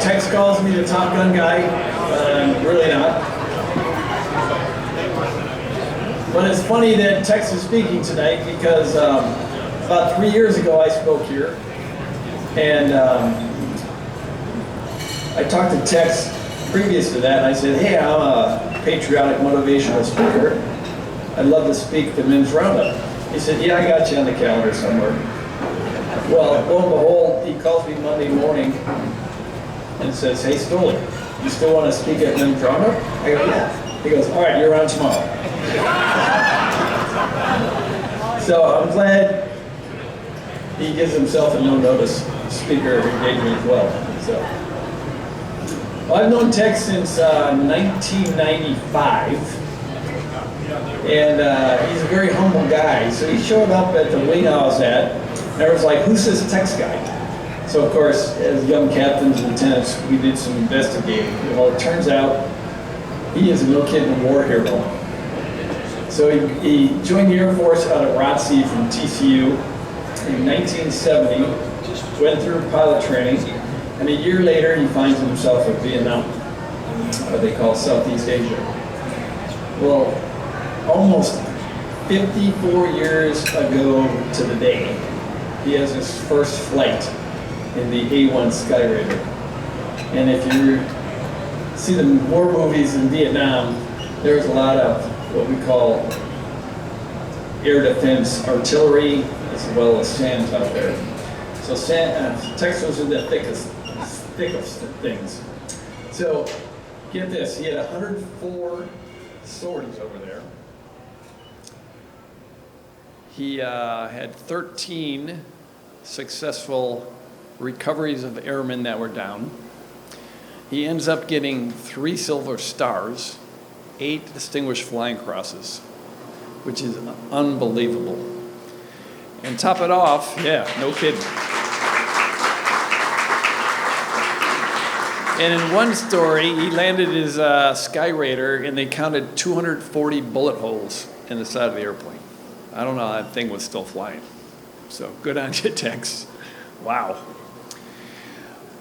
Tex calls me the Top Gun guy, but I'm really not. But it's funny that Tex is speaking tonight because about 3 years ago I spoke here, and I talked to Tex previous to that, and I said, hey, I'm a patriotic motivational speaker. I'd love to speak at the men's roundup. He said, yeah, I got you on the calendar somewhere. Well, lo and behold, he calls me Monday morning and says, hey, Stoller, you still want to speak at men's roundup? I go, yeah. He goes, all right, you're on tomorrow. So I'm glad he gives himself a no-notice speaker engagement as well. So, well, I've known Tex since 1995, and he's a very humble guy. So he showed up at the wing I was at, and I was like, who's this Tex guy? So of course, as young captains and lieutenants, we did some investigating. Well, it turns out he is a no kidding war hero. So he joined the Air Force out of ROTC from TCU in 1970, went through pilot training, and a year later he finds himself in Vietnam, what they call Southeast Asia. Well, almost 54 years ago to the day, he has his first flight in the A-1 Skyraider. And if you see the war movies in Vietnam, there's a lot of what we call air defense artillery, as well as SAMs out there. So Tex was in the thick of things. So get this, he had 104 sorties over there. He had 13 successful recoveries of airmen that were down. He ends up getting 3 Silver Stars, 8 Distinguished Flying Crosses, which is unbelievable. And top it off, yeah, no kidding. And in one story, he landed his Skyraider and they counted 240 bullet holes in the side of the airplane. I don't know how that thing was still flying. So good on you, Tex. Wow.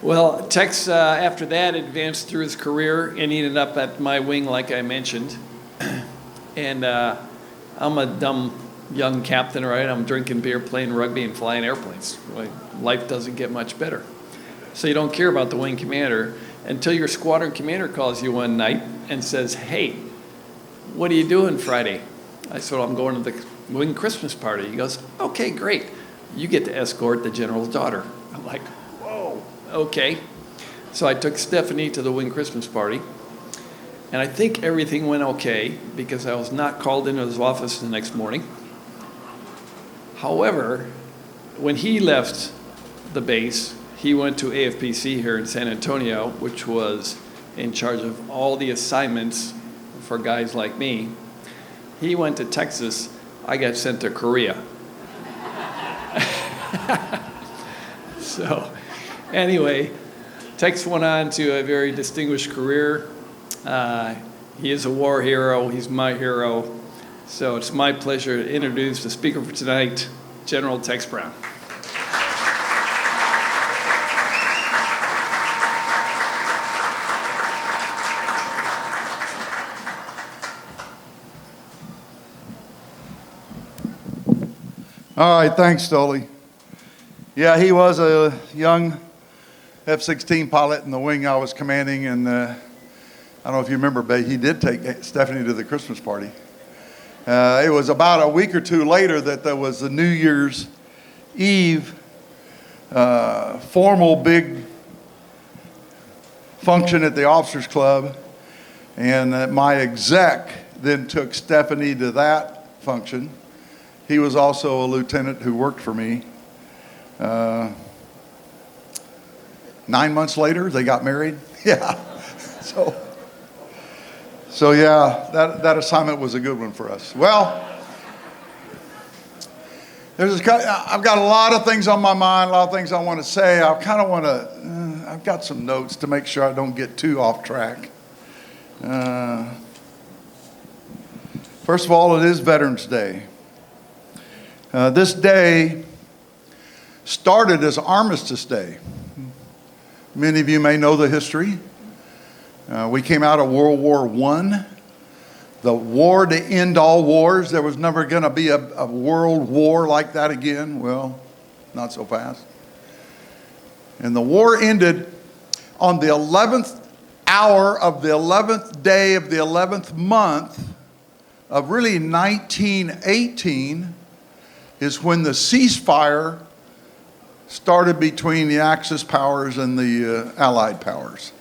Well, Tex, after that, advanced through his career and ended up at my wing, like I mentioned. And I'm a dumb young captain, right? I'm drinking beer, playing rugby, and flying airplanes. Life doesn't get much better. So you don't care about the wing commander until your squadron commander calls you one night and says, hey, what are you doing Friday? I said, well, I'm going to the wing Christmas party. He goes, okay, great. You get to escort the general's daughter. I'm like, whoa, okay. So I took Stephanie to the wing Christmas party. And I think everything went okay because I was not called into his office the next morning. However, when he left the base, he went to AFPC here in San Antonio, which was in charge of all the assignments for guys like me. He went to Texas. I got sent to Korea. So anyway, Tex went on to a very distinguished career. He is a war hero. He's my hero. So it's my pleasure to introduce the speaker for tonight, General Tex Brown. All right, thanks, Stoley. Yeah, he was a young F-16 pilot in the wing I was commanding, and I don't know if you remember, but he did take Stephanie to the Christmas party. It was about a week or two later that there was the New Year's Eve formal big function at the officers club, and my exec then took Stephanie to that function. He was also a lieutenant who worked for me. 9 months later, they got married. Yeah. So yeah, that assignment was a good one for us. Well, I've got a lot of things on my mind, a lot of things I want to say. I kind of want to, I've got some notes to make sure I don't get too off track. First of all, it is Veterans Day. This day started as Armistice Day. Many of you may know the history. We came out of World War I, the war to end all wars. There was never going to be a world war like that again. Well, not so fast. And the war ended on the 11th hour of the 11th day of the 11th month of really 1918 is when the ceasefire started between the Axis powers and the Allied powers.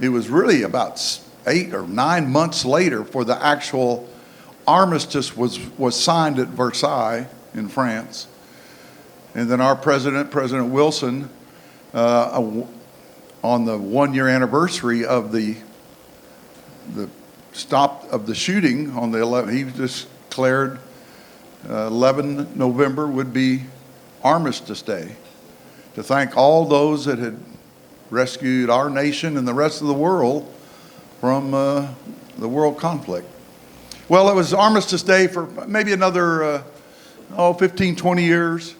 It was really about 8 or 9 months later for the actual armistice was signed at Versailles in France. And then our president, President Wilson, on the 1-year anniversary of the stop of the shooting on the 11th, he just declared 11 November would be Armistice Day, to thank all those that had rescued our nation and the rest of the world from the world conflict. Well, it was Armistice Day for maybe another 15, 20 years.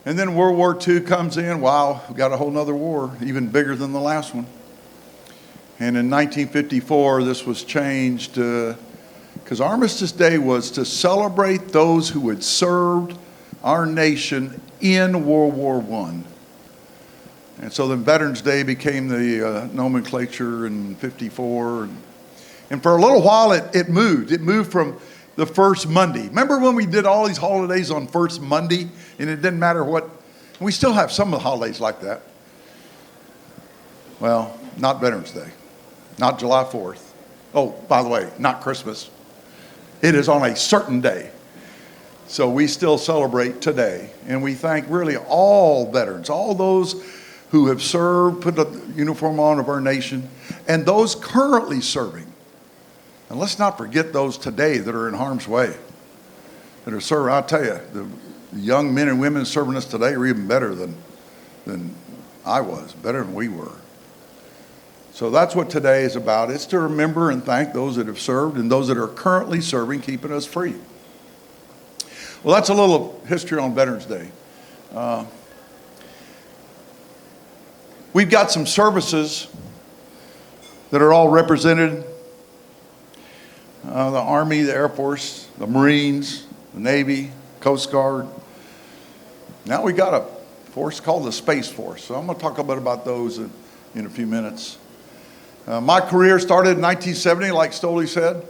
And then World War II comes in. Wow, we got a whole nother war, even bigger than the last one. And in 1954, this was changed because Armistice Day was to celebrate those who had served our nation in World War I. And so then Veterans Day became the nomenclature in 54. And for a little while, it moved. It moved from the first Monday. Remember when we did all these holidays on first Monday, and it didn't matter what? We still have some of the holidays like that. Well, not Veterans Day, not July 4th. Oh, by the way, not Christmas. It is on a certain day. So we still celebrate today, and we thank really all veterans, all those who have served, put the uniform on of our nation, and those currently serving. And let's not forget those today that are in harm's way, that are serving. I'll tell you, the young men and women serving us today are even better than I was, better than we were. So that's what today is about. It's to remember and thank those that have served and those that are currently serving, keeping us free. Well, that's a little history on Veterans Day. We've got some services that are all represented. The Army, the Air Force, the Marines, the Navy, Coast Guard. Now we got a force called the Space Force. So I'm going to talk a bit about those in a few minutes. My career started in 1970, like Stoley said.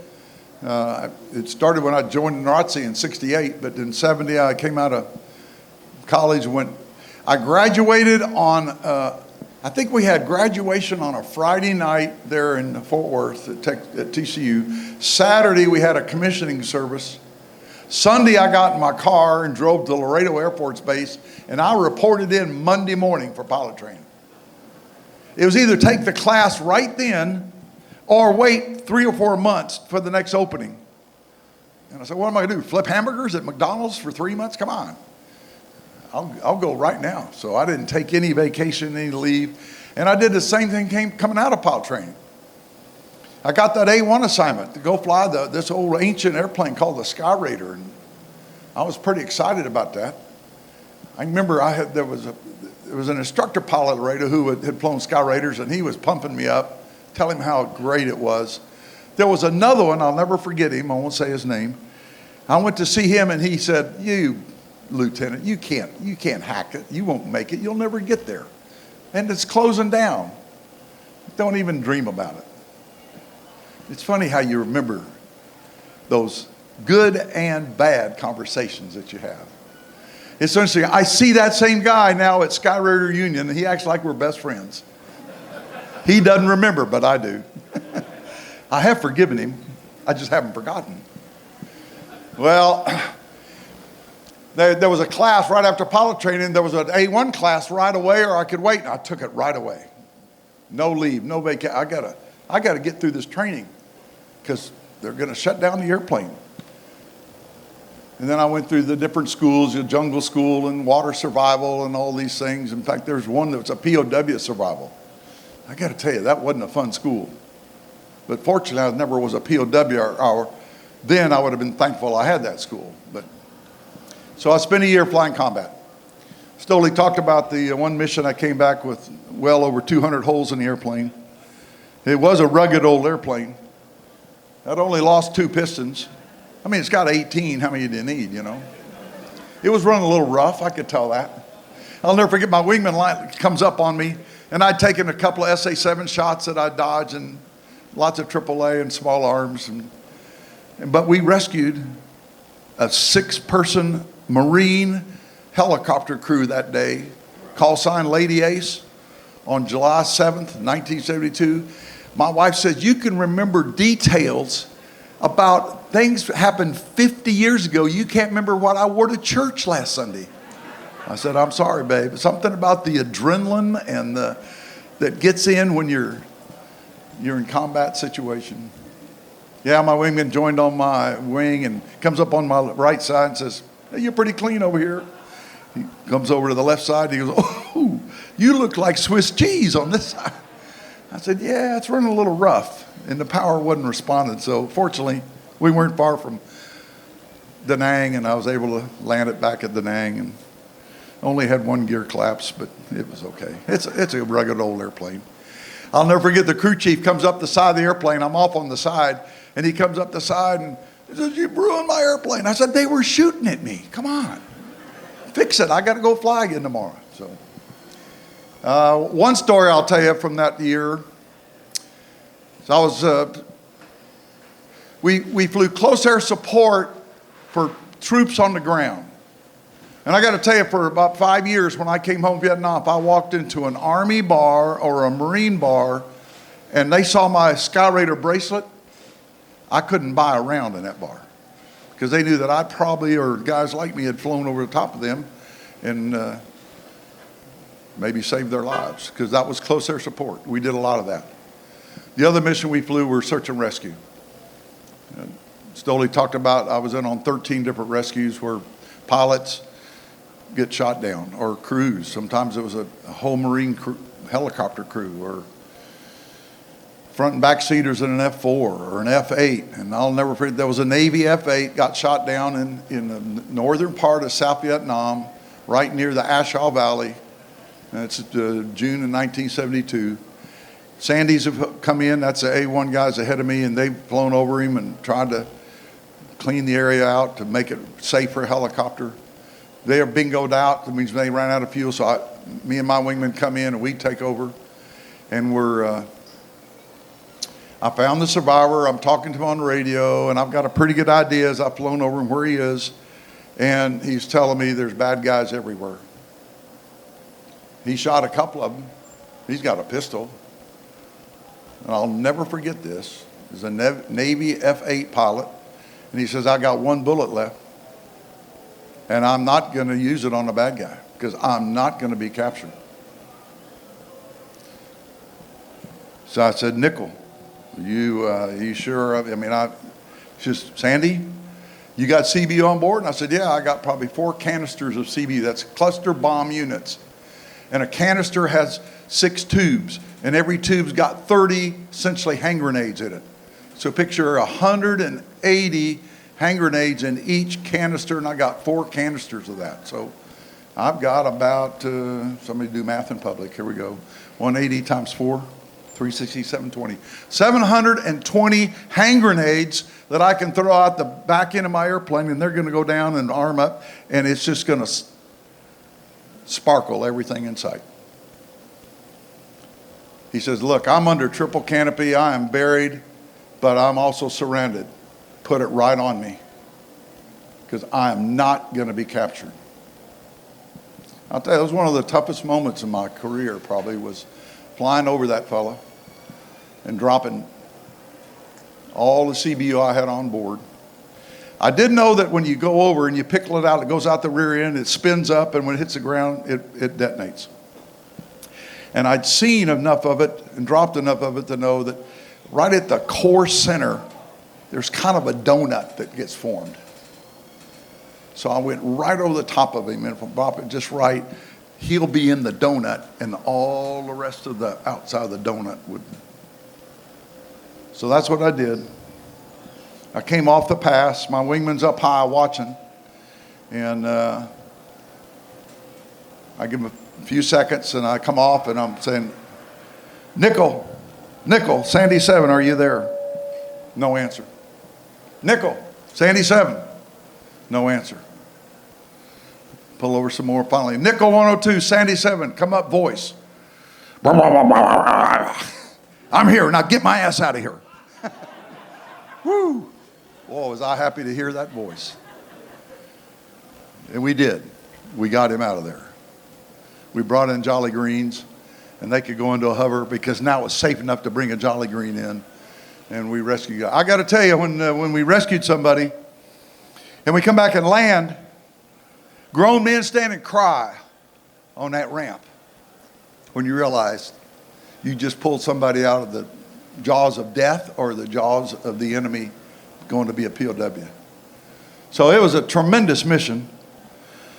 It started when I joined NROTC in 68, but in 70 I came out of college and I graduated on, I think we had graduation on a Friday night there in Fort Worth at TCU. Saturday we had a commissioning service. Sunday I got in my car and drove to Laredo Air Force Base, and I reported in Monday morning for pilot training. It was either take the class right then or wait 3 or 4 months for the next opening. And I said, what am I going to do, flip hamburgers at McDonald's for 3 months? Come on. I'll go right now. So I didn't take any vacation, any leave. And I did the same thing coming out of pilot training. I got that A1 assignment to go fly this old ancient airplane called the Sky Raider. And I was pretty excited about that. I remember there was an instructor pilot at Laredo who had flown Sky Raiders, and he was pumping me up, telling me how great it was. There was another one, I'll never forget him, I won't say his name. I went to see him and he said, "You, Lieutenant, you can't hack it. You won't make it. You'll never get there. And it's closing down. Don't even dream about it." It's funny how you remember those good and bad conversations that you have. It's interesting. I see that same guy now at Sky Raider Union, and he acts like we're best friends. He doesn't remember, but I do. I have forgiven him. I just haven't forgotten. Well, there was a class right after pilot training. There was an A1 class right away, or I could wait. And I took it right away. No leave, no vacation. I got to get through this training because they're going to shut down the airplane. And then I went through the different schools, the jungle school and water survival and all these things. In fact, there's one that's a POW survival. I got to tell you, that wasn't a fun school. But fortunately, I never was a POW. Then I would have been thankful I had that school. So I spent a year flying combat. Stoley talked about the one mission I came back with well over 200 holes in the airplane. It was a rugged old airplane. I'd only lost 2 pistons. I mean, it's got 18. How many do you need, you know? It was running a little rough. I could tell that. I'll never forget my wingman line comes up on me, and I'd taken a couple of SA-7 shots that I'd dodged and lots of AAA and small arms. But we rescued a 6-person Marine helicopter crew that day, call sign Lady Ace, on July 7th, 1972. My wife says, you can remember details about things that happened 50 years ago. You can't remember what I wore to church last Sunday. I said, I'm sorry, babe. Something about the adrenaline and that gets in when you're in combat situation. Yeah, my wingman joined on my wing and comes up on my right side and says, hey, you're pretty clean over here. He comes over to the left side and he goes, oh, you look like Swiss cheese on this side. I said, yeah, it's running a little rough. And the power wasn't responding. So fortunately, we weren't far from Da Nang, and I was able to land it back at Da Nang, and only had 1 gear collapse, but it was okay. It's a rugged old airplane. I'll never forget the crew chief comes up the side of the airplane. I'm off on the side, and he comes up the side and he says, you ruined my airplane. I said, they were shooting at me. Come on. Fix it. I got to go fly again tomorrow. So, one story I'll tell you from that year. So I was, we flew close air support for troops on the ground. And I got to tell you, for about 5 years when I came home from Vietnam, if I walked into an Army bar or a Marine bar and they saw my Sky Raider bracelet, I couldn't buy a round in that bar, because they knew that I probably, or guys like me, had flown over the top of them and maybe saved their lives, because that was close air support. We did a lot of that. The other mission we flew were search and rescue. Stoley talked about I was in on 13 different rescues where pilots get shot down, or crews. Sometimes it was a whole Marine crew, helicopter crew, or front and back seaters in an F-4 or an F-8. And I'll never forget, there was a Navy F-8 got shot down in the northern part of South Vietnam, right near the A Shau Valley. And it's June of 1972. Sandys have come in. That's the A-1 guys ahead of me, and they've flown over him and tried to clean the area out to make it safe for a helicopter. They are bingoed out. That means they ran out of fuel. So me and my wingman come in, and we take over. And I found the survivor. I'm talking to him on the radio, and I've got a pretty good idea as I've flown over him where he is. And he's telling me there's bad guys everywhere. He shot a couple of them. He's got a pistol. And I'll never forget this. He's a Navy F-8 pilot. And he says, I got 1 bullet left. And I'm not going to use it on a bad guy, because I'm not going to be captured. So I said, Nickel, you sure? I mean, just Sandy, you got CBU on board? And I said, yeah, I got probably 4 canisters of CBU. That's cluster bomb units. And a canister has 6 tubes, and every tube's got 30 essentially hand grenades in it. So picture 180 hand grenades in each canister, and I got 4 canisters of that. So I've got about, somebody do math in public, here we go, 180 times 4, 360, 720. 720 hand grenades that I can throw out the back end of my airplane, and they're going to go down and arm up, and it's just going to sparkle everything in sight. He says, look, I'm under triple canopy. I am buried, but I'm also surrounded. Put it right on me, because I am not going to be captured. I'll tell you, it was one of the toughest moments in my career, probably, was flying over that fella and dropping all the CBU I had on board. I did know that when you go over and you pickle it out, it goes out the rear end, it spins up, and when it hits the ground, it detonates. And I'd seen enough of it and dropped enough of it to know that right at the core center, there's kind of a donut that gets formed. So I went right over the top of him, and if I drop it just right, he'll be in the donut, and all the rest of the outside of the donut would. So that's what I did. I came off the pass. My wingman's up high watching. And I give him a few seconds, and I come off, and I'm saying, Nickel, Sandy 7, are you there? No answer. Nickel, Sandy 7, no answer. Pull over some more. Finally, Nickel 102, Sandy 7, come up, voice. I'm here, now get my ass out of here. Woo! Boy, was I happy to hear that voice. And we did. We got him out of there. We brought in Jolly Greens, and they could go into a hover because now it's safe enough to bring a Jolly Green in, and we rescued. I got to tell you, when we rescued somebody, and we come back and land, grown men stand and cry on that ramp when you realize you just pulled somebody out of the jaws of death or the jaws of the enemy going to be a POW. So it was a tremendous mission.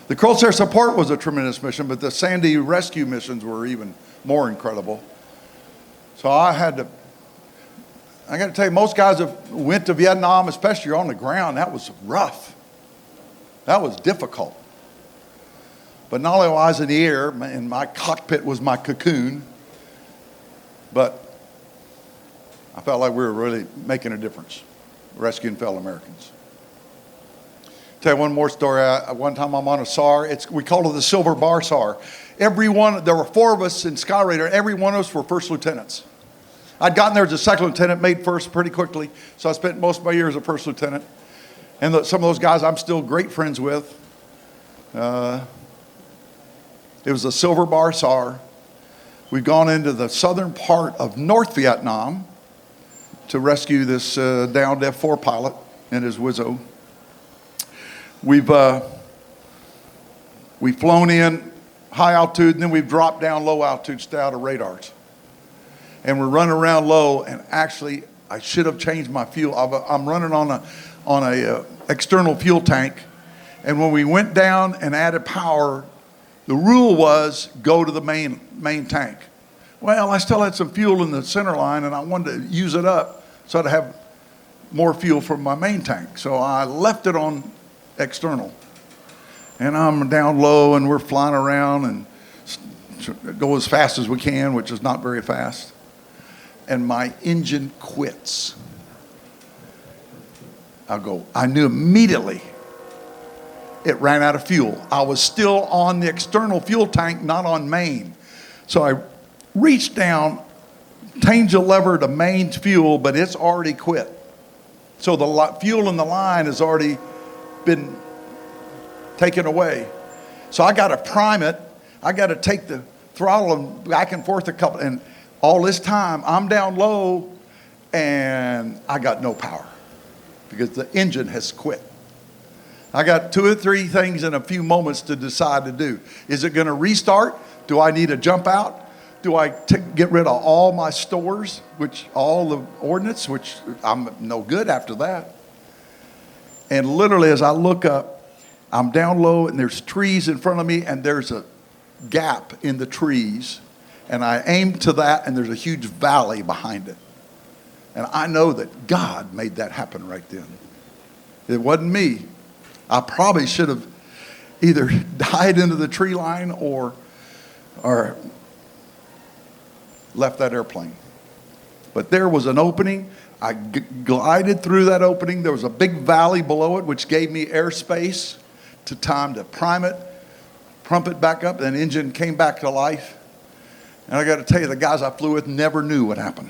The Crosshair support was a tremendous mission, but the Sandy rescue missions were even more incredible. So I got to tell you, most guys that went to Vietnam, especially on the ground, that was rough. That was difficult. But not only was I in the air, and my cockpit was my cocoon, but I felt like we were really making a difference, rescuing fellow Americans. Tell you one more story. One time I'm on a SAR. We call it the Silver Bar SAR. There were 4 of us in Sky Raider. Every one of us were first lieutenants. I'd gotten there as a second lieutenant, made first pretty quickly. So I spent most of my years as a first lieutenant. And some of those guys I'm still great friends with. It was the Silver Bar SAR. We've gone into the southern part of North Vietnam to rescue this downed F-4 pilot and his Wizzo. We've flown in high altitude, and then we've dropped down low altitude to stay out of radars. And we're running around low, and actually, I should have changed my fuel. I'm running on a external fuel tank, and when we went down and added power, the rule was go to the main tank. Well, I still had some fuel in the center line, and I wanted to use it up so I'd have more fuel from my main tank. So I left it on external. And I'm down low, and we're flying around and go as fast as we can, which is not very fast. And my engine quits. I knew immediately it ran out of fuel. I was still on the external fuel tank, not on main. So I reached down, changed the lever to main fuel, but it's already quit. So the fuel in the line has already been taken away. So I got to prime it. I got to take the throttle and back and forth a couple. And all this time, I'm down low, and I got no power because the engine has quit. I got 2 or 3 things in a few moments to decide to do. Is it going to restart? Do I need to jump out? Do I get rid of all my stores, all the ordnance, which I'm no good after that? And literally, as I look up, I'm down low, and there's trees in front of me, and there's a gap in the trees. And I aim to that, and there's a huge valley behind it. And I know that God made that happen right then. It wasn't me. I probably should have either died into the tree line or left that airplane. But there was an opening. I glided through that opening. There was a big valley below it, which gave me airspace to time to prime it, pump it back up, and the engine came back to life. And I got to tell you, the guys I flew with never knew what happened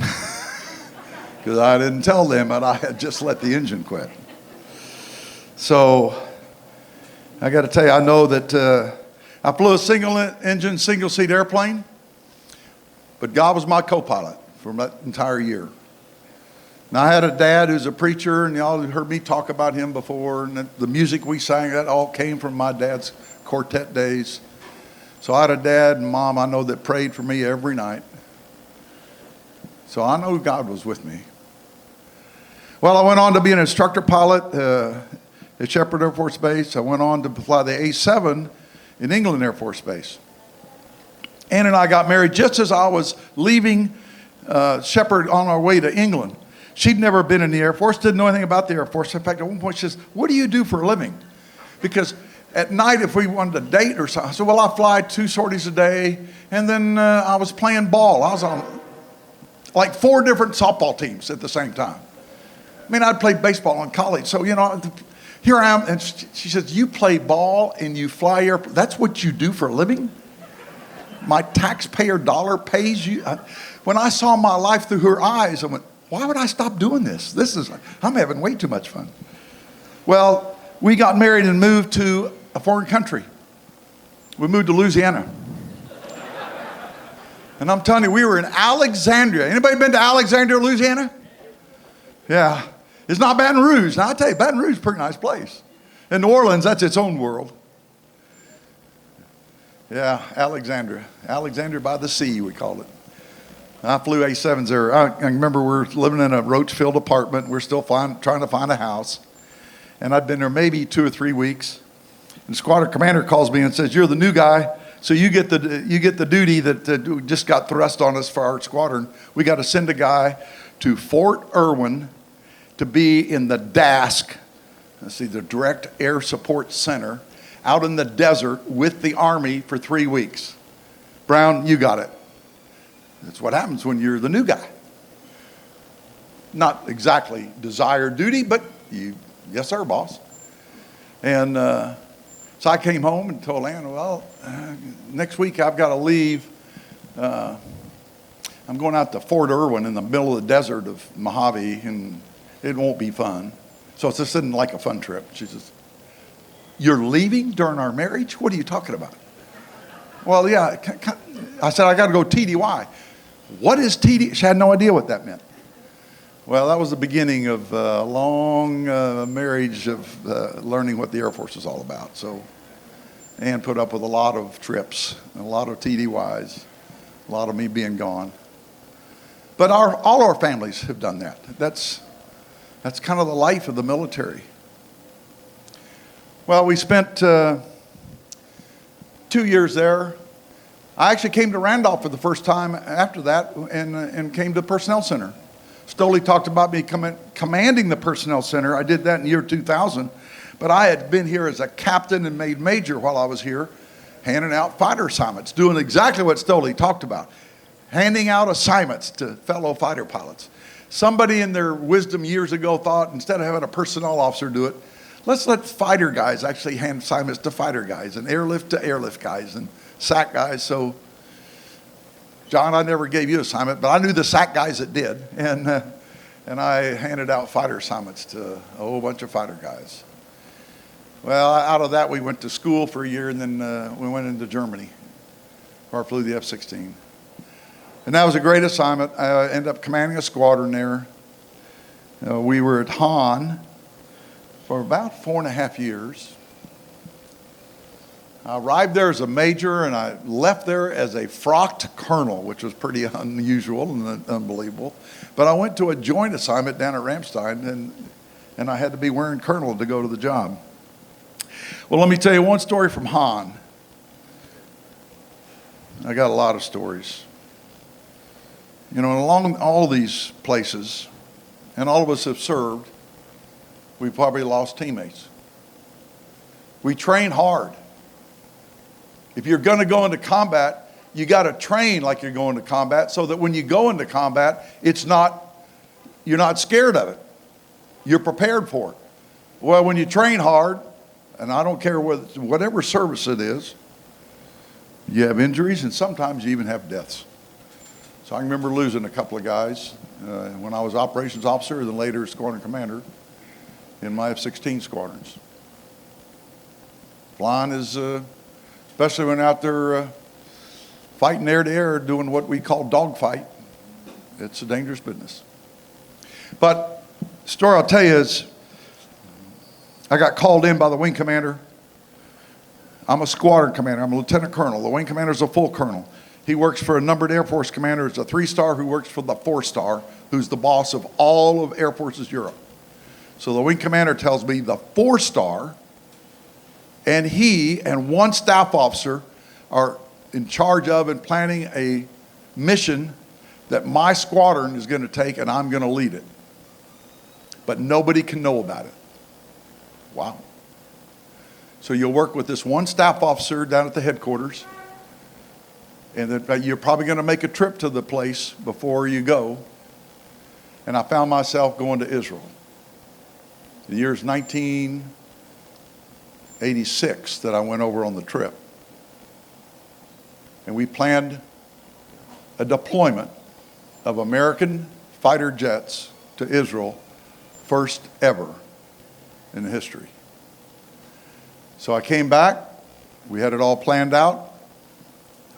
because I didn't tell them that I had just let the engine quit. So I got to tell you, I know that I flew a single-engine, single-seat airplane, but God was my co-pilot for that entire year. Now, I had a dad who's a preacher, and y'all heard me talk about him before, and the music we sang, that all came from my dad's quartet days. So I had a dad and mom I know that prayed for me every night. So I know God was with me. Well, I went on to be an instructor pilot at Shepherd Air Force Base. I went on to fly the A-7 in England Air Force Base. Ann and I got married just as I was leaving Shepherd on our way to England. She'd never been in the Air Force, didn't know anything about the Air Force. In fact, at one point she says, "What do you do for a living?" Because at night if we wanted to date or something. I said, well, I fly 2 sorties a day. And then I was playing ball. I was on like 4 different softball teams at the same time. I mean, I'd played baseball in college. So, here I am. And she says, you play ball and you fly airplanes. That's what you do for a living? My taxpayer dollar pays you? When I saw my life through her eyes, I went, why would I stop doing this? I'm having way too much fun. Well, we got married and moved to a foreign country. We moved to Louisiana. And I'm telling you, we were in Alexandria. Anybody been to Alexandria, Louisiana? Yeah. It's not Baton Rouge. Now, I tell you, Baton Rouge is a pretty nice place. In New Orleans, that's its own world. Yeah, Alexandria. Alexandria by the sea, we called it. I flew A7s there. I remember we were living in a roach-filled apartment. We're still trying to find a house. And I'd been there maybe 2 or 3 weeks. And squadron commander calls me and says, you're the new guy, so you get the duty that just got thrust on us for our squadron. We got to send a guy to Fort Irwin to be in the DASC, the Direct Air Support Center, out in the desert with the Army for 3 weeks. Brown, you got it. That's what happens when you're the new guy. Not exactly desired duty, but yes sir, boss. And so I came home and told Ann, well, next week I've got to leave. I'm going out to Fort Irwin in the middle of the desert of Mojave, and it won't be fun. So this isn't like a fun trip. She says, you're leaving during our marriage? What are you talking about? Well, yeah. I said, I got to go TDY. What is TDY? She had no idea what that meant. Well, that was the beginning of a long marriage of learning what the Air Force is all about. So Ann put up with a lot of trips, a lot of TDYs, a lot of me being gone. But all our families have done that. That's kind of the life of the military. Well, we spent 2 years there. I actually came to Randolph for the first time after that and came to the Personnel Center. Stoley talked about me commanding the Personnel Center. I did that in the year 2000. But I had been here as a captain and made major while I was here, handing out fighter assignments, doing exactly what Stoley talked about, handing out assignments to fellow fighter pilots. Somebody in their wisdom years ago thought, instead of having a personnel officer do it, let's let fighter guys actually hand assignments to fighter guys and airlift to airlift guys and SAC guys. So, John, I never gave you an assignment, but I knew the SAC guys that did. And I handed out fighter assignments to a whole bunch of fighter guys. Well, out of that, we went to school for a year, and then we went into Germany, where I flew the F-16. And that was a great assignment. I ended up commanding a squadron there. We were at Hahn for about 4.5 years. I arrived there as a major, and I left there as a frocked colonel, which was pretty unusual and unbelievable. But I went to a joint assignment down at Ramstein, and I had to be wearing colonel to go to the job. Well, let me tell you one story from Hahn. I got a lot of stories. Along all these places, and all of us have served, we probably lost teammates. We train hard. If you're going to go into combat, you got to train like you're going to combat so that when you go into combat, you're not scared of it. You're prepared for it. Well, when you train hard, and I don't care whatever service it is, you have injuries and sometimes you even have deaths. So I remember losing a couple of guys when I was operations officer and then later squadron commander in my F-16 squadrons. Flying is, especially when out there fighting air to air, doing what we call dogfight, it's a dangerous business. But the story I'll tell you is, I got called in by the wing commander. I'm a squadron commander. I'm a lieutenant colonel. The wing commander is a full colonel. He works for a numbered Air Force commander. It's a 3-star who works for the 4-star, who's the boss of all of Air Forces Europe. So the wing commander tells me the 4-star and he and one staff officer are in charge of and planning a mission that my squadron is going to take and I'm going to lead it. But nobody can know about it. Wow. So you'll work with this one staff officer down at the headquarters, and then you're probably going to make a trip to the place before you go. And I found myself going to Israel. The year's 1986 that I went over on the trip. And we planned a deployment of American fighter jets to Israel, first ever in history. So I came back. We had it all planned out.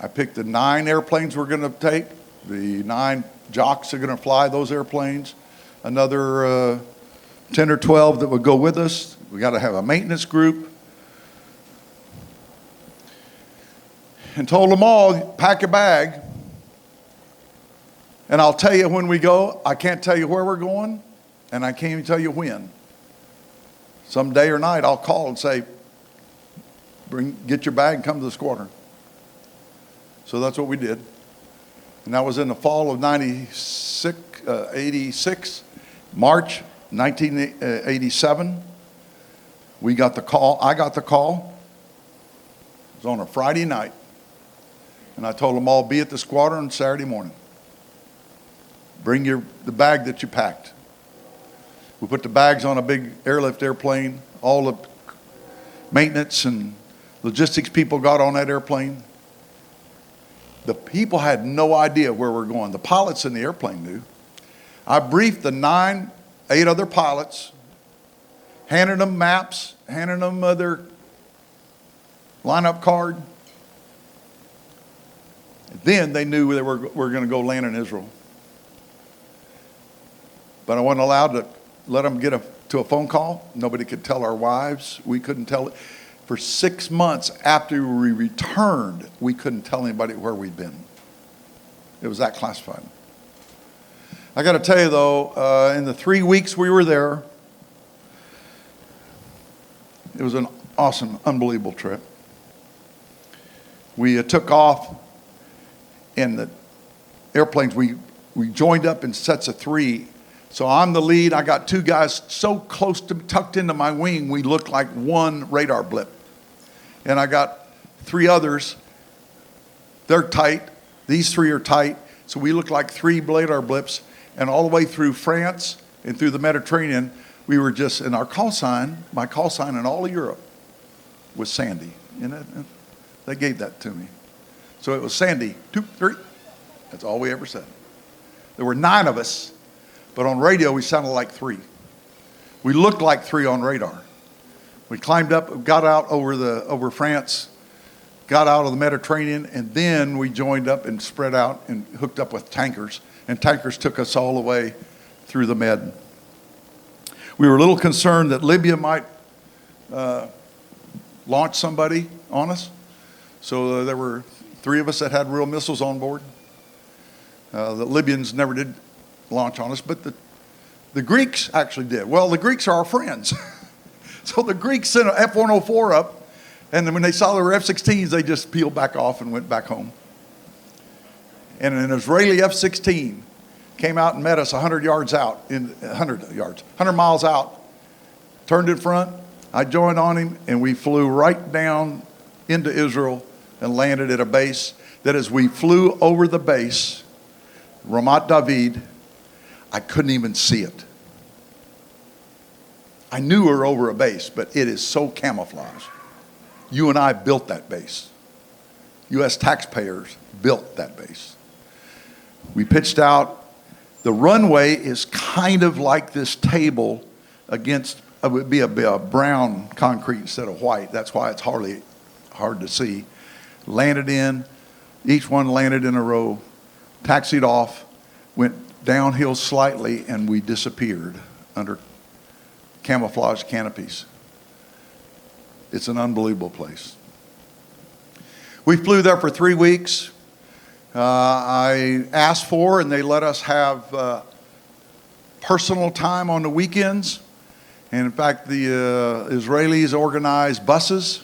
I picked the 9 airplanes we're going to take. The 9 jocks are going to fly those airplanes. Another 10 or 12 that would go with us. We got to have a maintenance group. And told them all, pack a bag. And I'll tell you when we go. I can't tell you where we're going, and I can't even tell you when. Some day or night, I'll call and say, get your bag and come to the squadron. So that's what we did. And that was in the fall of 86, March 1987. We got the call. I got the call. It was on a Friday night. And I told them all, be at the squadron Saturday morning. Bring the bag that you packed. We put the bags on a big airlift airplane. All the maintenance and logistics people got on that airplane. The people had no idea where we're going. The pilots in the airplane knew. I briefed the 8 other pilots, handed them maps, handed them their lineup card. Then they knew they were going to go land in Israel. But I wasn't allowed to let them get to a phone call. Nobody could tell our wives. We couldn't tell it. For 6 months after we returned, we couldn't tell anybody where we'd been. It was that classified. I got to tell you, though, in the 3 weeks we were there, it was an awesome, unbelievable trip. We took off in the airplanes. We joined up in sets of 3. So I'm the lead. I got 2 guys so close to tucked into my wing, we looked like one radar blip. And I got 3 others. They're tight. These 3 are tight. So we look like 3 radar blips. And all the way through France and through the Mediterranean, we were just, and our call sign, my call sign in all of Europe was Sandy. And they gave that to me. So it was Sandy, 2, 3. That's all we ever said. There were 9 of us. But on radio, we sounded like 3. We looked like 3 on radar. We climbed up, got out over France, got out of the Mediterranean, and then we joined up and spread out and hooked up with tankers. And tankers took us all the way through the Med. We were a little concerned that Libya might launch somebody on us. So there were 3 of us that had real missiles on board. The Libyans never did launch on us, but the Greeks actually did. Well, the Greeks are our friends. So the Greeks sent an F-104 up, and then when they saw there were F-16s, they just peeled back off and went back home. And an Israeli F-16 came out and met us 100 miles out, turned in front. I joined on him, and we flew right down into Israel and landed at a base that as we flew over the base, Ramat David, I couldn't even see it. I knew we were over a base, but it is so camouflaged. You and I built that base. U.S. taxpayers built that base. We pitched out. The runway is kind of like this table against, it would be a brown concrete instead of white. That's why it's hard to see. Landed in, each one landed in a row, taxied off, went downhill slightly, and we disappeared under camouflage canopies. It's an unbelievable place. We flew there for 3 weeks. I asked for, and they let us have personal time on the weekends. And in fact, the Israelis organized buses,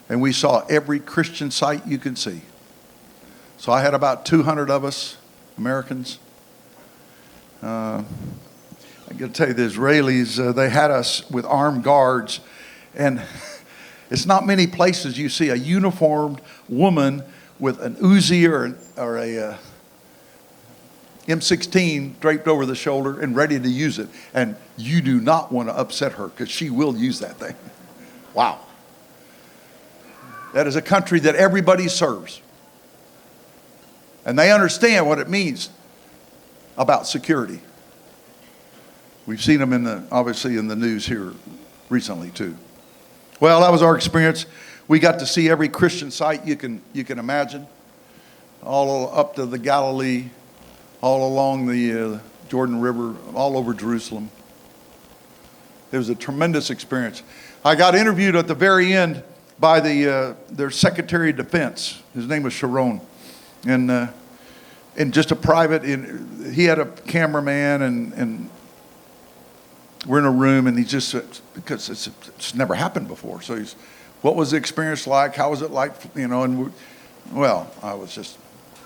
and we saw every Christian site you can see. So I had about 200 of us, Americans. I got to tell you, the Israelis, they had us with armed guards, and It's not many places you see a uniformed woman with an Uzi or a M16 draped over the shoulder and ready to use it. And you do not want to upset her because she will use that thing. Wow. That is a country that everybody serves. And they understand what it means about security. We've seen them obviously in the news here recently too. Well, that was our experience. We got to see every Christian site you can imagine, all up to the Galilee, all along the Jordan River, all over Jerusalem. It was a tremendous experience. I got interviewed at the very end by their Secretary of Defense. His name was Sharon, and just a private. He had a cameraman, and we're in a room, and he just, because it's never happened before. So what was the experience like? How was it like? And well, I was just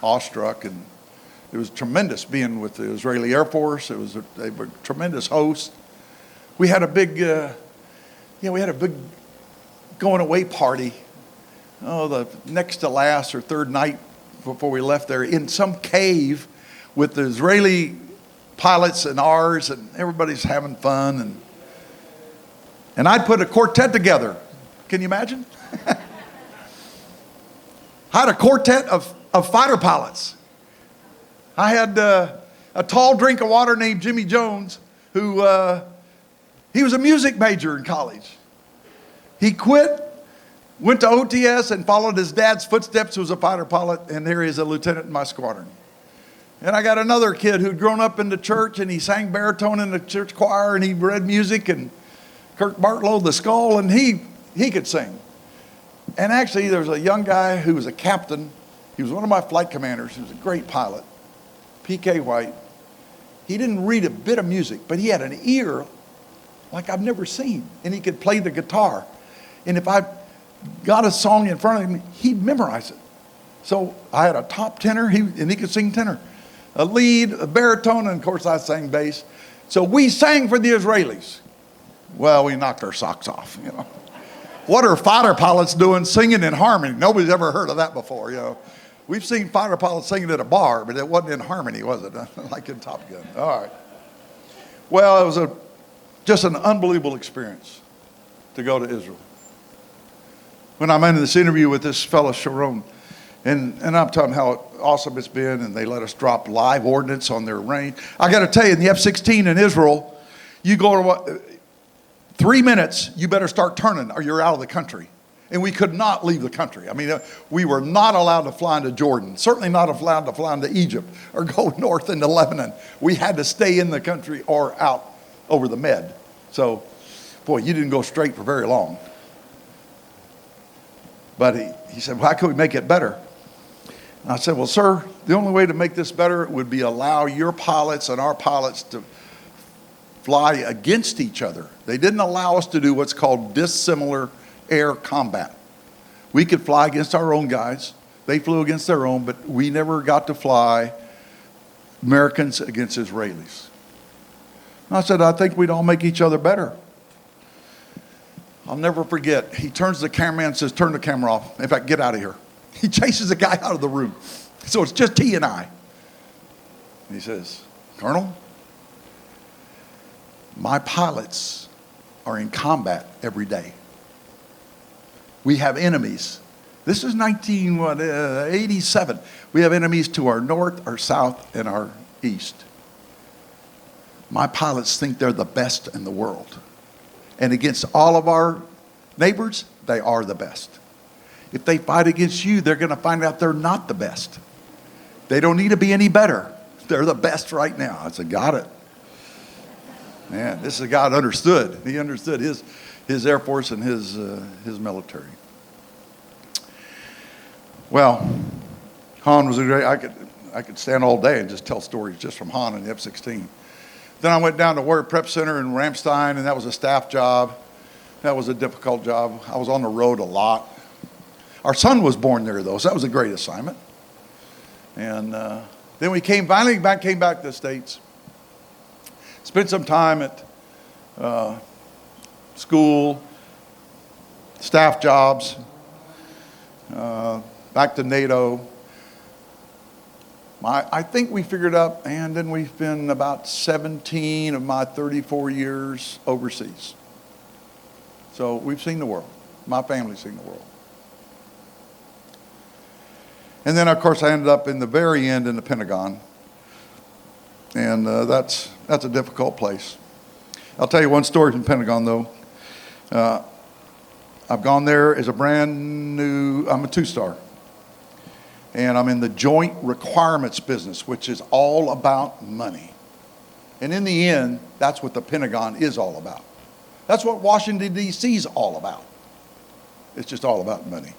awestruck, and it was tremendous being with the Israeli Air Force. They were tremendous hosts. We had a big, going away party. The next to last or third night before we left there in some cave with the Israeli pilots and ours, and everybody's having fun. And I'd put a quartet together. Can you imagine? I had a quartet of fighter pilots. I had a tall drink of water named Jimmy Jones, who he was a music major in college. He quit, went to OTS, and followed his dad's footsteps, who was a fighter pilot, and here he is, a lieutenant in my squadron. And I got another kid who'd grown up in the church, and he sang baritone in the church choir, and he read music, and Kirk Bartlow, the skull, and he could sing. And actually, there was a young guy who was a captain. He was one of my flight commanders. He was a great pilot, P.K. White. He didn't read a bit of music, but he had an ear like I've never seen, and he could play the guitar. And if I got a song in front of him, he'd memorize it. So I had a top tenor, and he could sing tenor. A lead, a baritone, and of course I sang bass. So we sang for the Israelis. Well, we knocked our socks off, What are fighter pilots doing singing in harmony? Nobody's ever heard of that before, We've seen fighter pilots singing at a bar, but it wasn't in harmony, was it? Like in Top Gun. All right. Well, it was just an unbelievable experience to go to Israel. When I'm in this interview with this fellow Sharon, and I'm telling him how awesome it's been, and they let us drop live ordnance on their range. I got to tell you, in the F-16 in Israel, you go to 3 minutes, you better start turning or you're out of the country. And we could not leave the country. I mean, we were not allowed to fly into Jordan, certainly not allowed to fly into Egypt or go north into Lebanon. We had to stay in the country or out over the Med. So, boy, you didn't go straight for very long. But he said, well, how could we make it better? And I said, well, sir, the only way to make this better would be allow your pilots and our pilots to fly against each other. They didn't allow us to do what's called dissimilar air combat. We could fly against our own guys. They flew against their own, but we never got to fly Americans against Israelis. And I said, I think we'd all make each other better. I'll never forget. He turns to the cameraman and says, turn the camera off. In fact, get out of here. He chases the guy out of the room. So it's just he and I. And he says, Colonel, my pilots are in combat every day. We have enemies. This is 1987. We have enemies to our north, our south, and our east. My pilots think they're the best in the world. And against all of our neighbors, they are the best. If they fight against you, they're going to find out they're not the best. They don't need to be any better. They're the best right now. I said, got it. Man, this is a guy that understood. He understood his Air Force and his military. Well, Han was a great, I could stand all day and just tell stories just from Han and the F-16. Then I went down to Warrior Prep Center in Ramstein, and that was a staff job. That was a difficult job. I was on the road a lot. Our son was born there, though, so that was a great assignment. And then we came back to the States. Spent some time at school. staff jobs, back to NATO. I think we figured out, and then we've been about 17 of my 34 years overseas. So we've seen the world. My family's seen the world. And then, of course, I ended up in the very end in the Pentagon. And that's a difficult place. I'll tell you one story from the Pentagon, though. I've gone there as a brand new, I'm a 2-star. And I'm in the joint requirements business, which is all about money. And in the end, that's what the Pentagon is all about. That's what Washington, D.C. is all about. It's just all about money.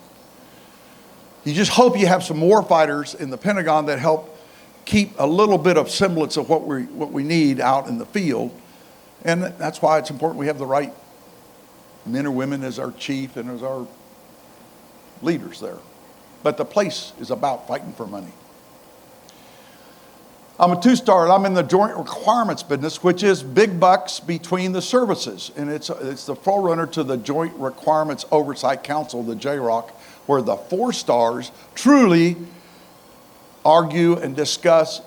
You just hope you have some war fighters in the Pentagon that help keep a little bit of semblance of what we need out in the field. And that's why it's important we have the right men or women as our chief and as our leaders there. But the place is about fighting for money. I'm a 2-star, and I'm in the joint requirements business, which is big bucks between the services. And it's the forerunner to the Joint Requirements Oversight Council, the JROC, where the 4 stars truly argue and discuss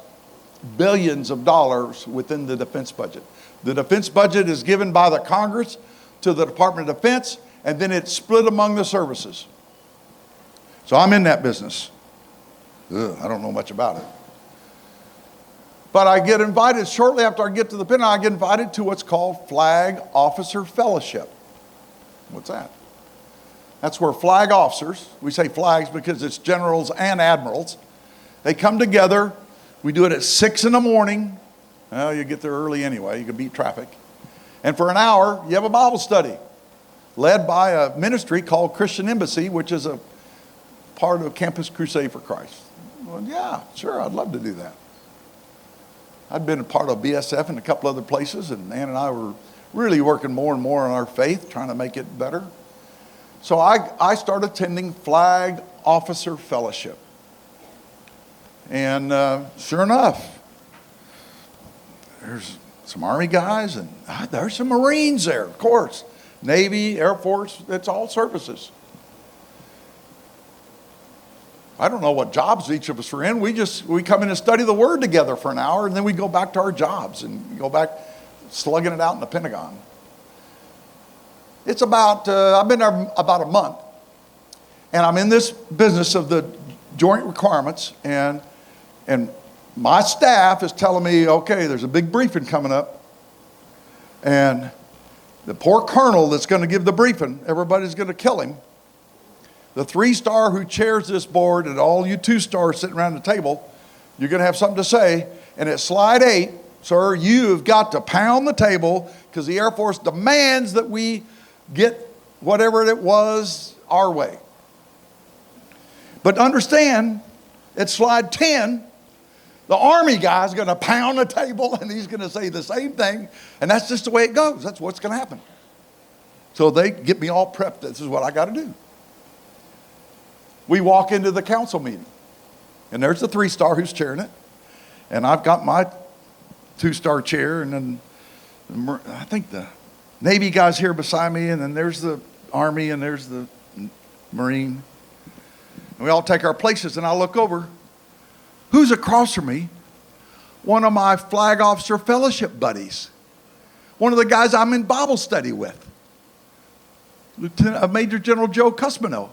billions of dollars within the defense budget. The defense budget is given by the Congress to the Department of Defense, and then it's split among the services. So I'm in that business. I don't know much about it. But I get invited, shortly after I get to the Pentagon, I get invited to what's called Flag Officer Fellowship. What's that? That's where flag officers, we say flags because it's generals and admirals, they come together. We do it at 6 in the morning. Well, you get there early anyway. You can beat traffic. And for an hour, you have a Bible study led by a ministry called Christian Embassy, which is a part of Campus Crusade for Christ. Well, yeah, sure, I'd love to do that. I'd been a part of BSF and a couple other places, and Ann and I were really working more and more on our faith, trying to make it better. So I started attending Flag Officer Fellowship. And sure enough, there's some Army guys, and there's some Marines there, of course. Navy, Air Force, it's all services. I don't know what jobs each of us are in. We come in and study the Word together for an hour, and then we go back to our jobs and go back slugging it out in the Pentagon. It's about, I've been there about a month, and I'm in this business of the joint requirements, and my staff is telling me, okay, there's a big briefing coming up, and the poor colonel that's going to give the briefing, everybody's going to kill him. The 3-star who chairs this board, and all you 2-stars sitting around the table, you're going to have something to say. And at slide 8, sir, you've got to pound the table because the Air Force demands that we get whatever it was our way. But understand, at slide 10, the Army guy's going to pound the table and he's going to say the same thing. And that's just the way it goes. That's what's going to happen. So they get me all prepped. This is what I got to do. We walk into the council meeting, and there's the 3-star who's chairing it, and I've got my 2-star chair, and then I think the Navy guy's here beside me, and then there's the Army, and there's the Marine. And we all take our places, and I look over. Who's across from me? One of my Flag Officer Fellowship buddies. One of the guys I'm in Bible study with. Major General Joe Cusmano.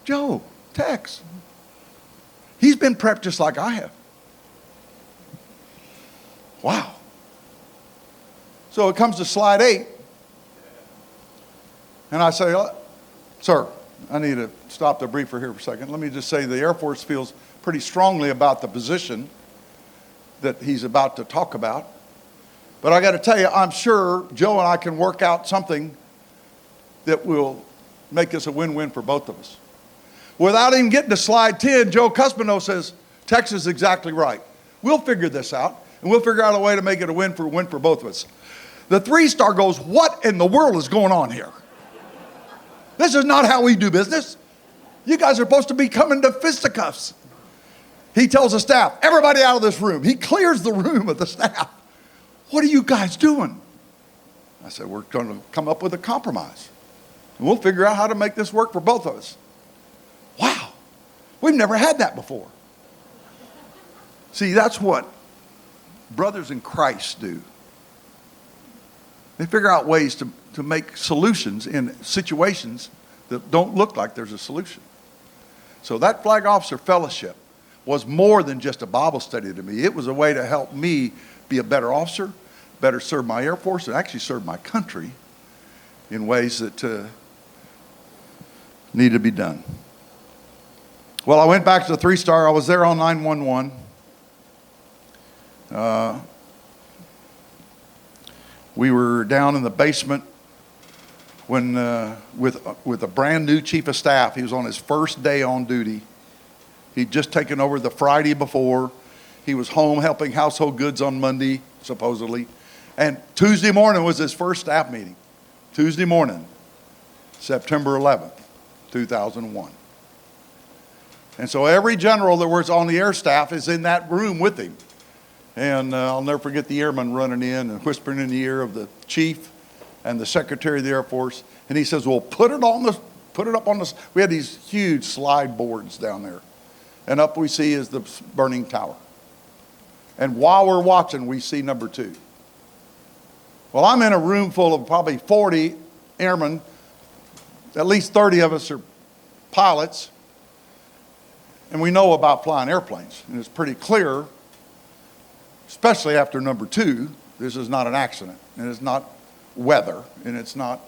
Joe, Tex. He's been prepped just like I have. Wow. So it comes to slide 8. And I say, sir, I need to stop the briefer here for a second. Let me just say the Air Force feels pretty strongly about the position that he's about to talk about. But I got to tell you, I'm sure Joe and I can work out something that will make this a win-win for both of us. Without even getting to slide 10, Joe Cusmano says, Tex is exactly right. We'll figure this out, and we'll figure out a way to make it a win for both of us. The 3-star goes, what in the world is going on here? This is not how we do business. You guys are supposed to be coming to fisticuffs. He tells the staff, everybody out of this room. He clears the room of the staff. What are you guys doing? I said, we're going to come up with a compromise. and we'll figure out how to make this work for both of us. Wow, we've never had that before. See, that's what brothers in Christ do. They figure out ways to make solutions in situations that don't look like there's a solution. So that flag officer fellowship was more than just a Bible study to me. It was a way to help me be a better officer, better serve my Air Force, and actually serve my country in ways that need to be done. Well, I went back to the 3-star. I was there on 9/11. We were down in the basement when with a brand new chief of staff. He was on his first day on duty. He'd just taken over the Friday before. He was home helping household goods on Monday, supposedly. And Tuesday morning was his first staff meeting. Tuesday morning, September 11th, 2001. And so every general that was on the air staff is in that room with him. And I'll never forget the airman running in and whispering in the ear of the chief and the secretary of the Air Force. And he says, well, put it up on the, we had these huge slide boards down there. And up we see is the burning tower. And while we're watching, we see number 2. Well, I'm in a room full of probably 40 airmen. At least 30 of us are pilots. And we know about flying airplanes. And it's pretty clear, especially after number 2, this is not an accident. And it's not weather. And it's not,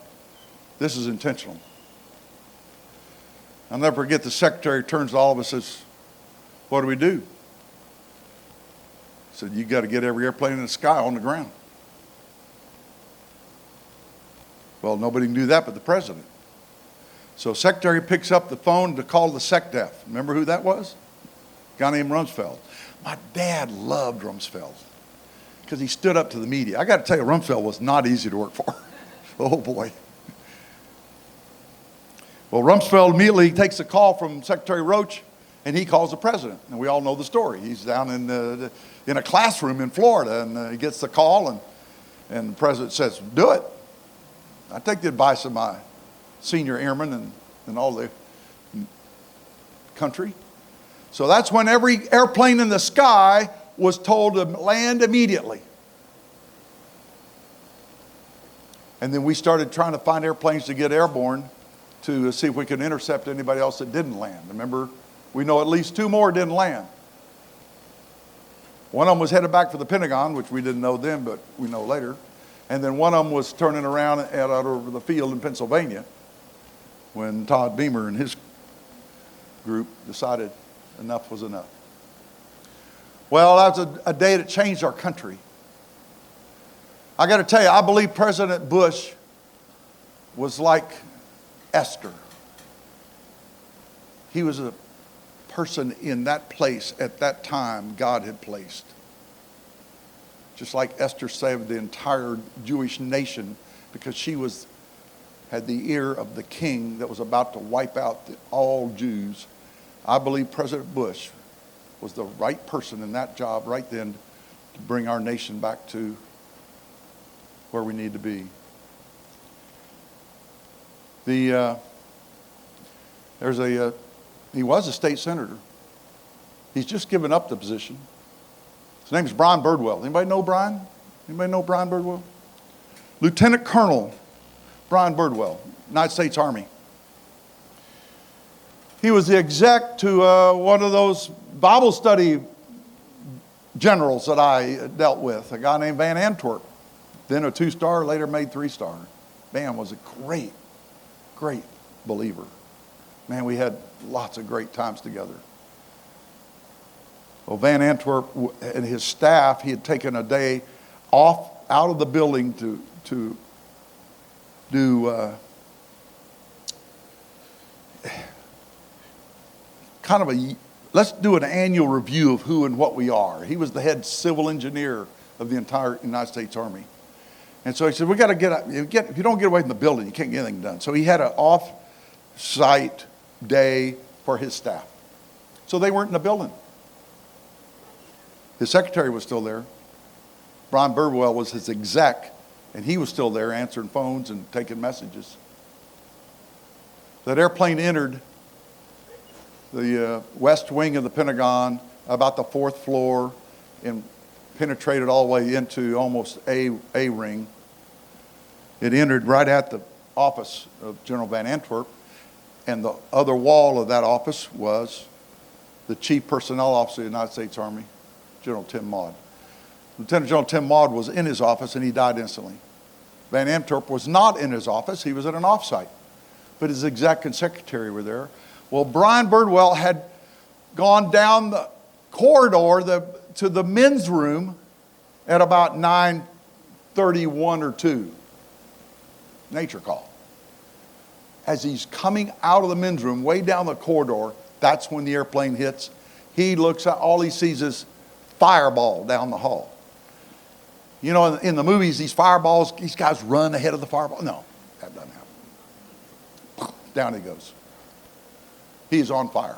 this is intentional. I'll never forget the secretary turns to all of us and says, what do we do? He said, you got to get every airplane in the sky on the ground. Well, nobody can do that but the president. So secretary picks up the phone to call the SecDef. Remember who that was? A guy named Rumsfeld. My dad loved Rumsfeld because he stood up to the media. I got to tell you, Rumsfeld was not easy to work for. Oh, boy. Well, Rumsfeld immediately takes a call from Secretary Roach, and he calls the president. And we all know the story. He's down in a classroom in Florida, and he gets the call, and the president says, do it. I take the advice of my senior airmen and all the country. So that's when every airplane in the sky was told to land immediately. And then we started trying to find airplanes to get airborne to see if we could intercept anybody else that didn't land. Remember, we know at least 2 more didn't land. One of them was headed back for the Pentagon, which we didn't know then, but we know later. And then one of them was turning around out over the field in Pennsylvania when Todd Beamer and his group decided enough was enough. Well, that was a day that changed our country. I got to tell you, I believe President Bush was like Esther. He was a person in that place at that time God had placed. Just like Esther saved the entire Jewish nation because she had the ear of the king that was about to wipe out all Jews. I believe President Bush was the right person in that job right then to bring our nation back to where we need to be. He was a state senator. He's just given up the position. His name is Brian Birdwell. Anybody know Brian? Anybody know Brian Birdwell? Lieutenant Colonel Brian Birdwell, United States Army. He was the exec to one of those Bible study generals that I dealt with, a guy named Van Antwerp. Then a 2-star, later made 3-star. Van was a great, great believer. Man, we had lots of great times together. Well, Van Antwerp and his staff, he had taken a day off out of the building to do kind of let's do an annual review of who and what we are. He was the head civil engineer of the entire United States Army. And so he said, we got to if you don't get away from the building, you can't get anything done. So he had an off-site day for his staff. So they weren't in the building. His secretary was still there. Brian Birdwell was his exec, and he was still there answering phones and taking messages. That airplane entered the west wing of the Pentagon, about the 4th floor, and penetrated all the way into almost A ring. It entered right at the office of General Van Antwerp, and the other wall of that office was the Chief Personnel Officer of the United States Army, General Tim Maude. Lieutenant General Tim Maude was in his office, and he died instantly. Van Antwerp was not in his office. He was at an offsite. But his exec and secretary were there. Well, Brian Birdwell had gone down the corridor to the men's room at about 9:31 or 2. Nature call. As he's coming out of the men's room, way down the corridor, that's when the airplane hits. He looks out, all he sees is fireball down the hall. You know, in the movies, these fireballs, these guys run ahead of the fireball. No, that doesn't happen. Down he goes. He's on fire.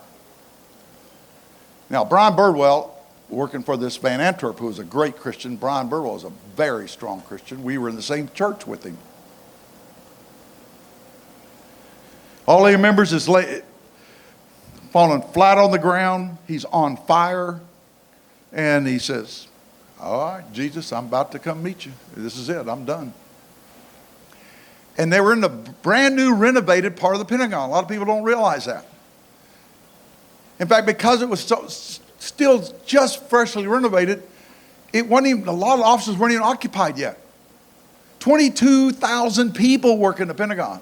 Now, Brian Birdwell, working for this Van Antwerp, who was a great Christian. Brian Birdwell was a very strong Christian. We were in the same church with him. All he remembers is falling flat on the ground. He's on fire. And he says, all right, Jesus, I'm about to come meet you. This is it. I'm done. And they were in the brand new renovated part of the Pentagon. A lot of people don't realize that. In fact, because it was still just freshly renovated, it wasn't even, a lot of offices weren't even occupied yet. 22,000 people work in the Pentagon.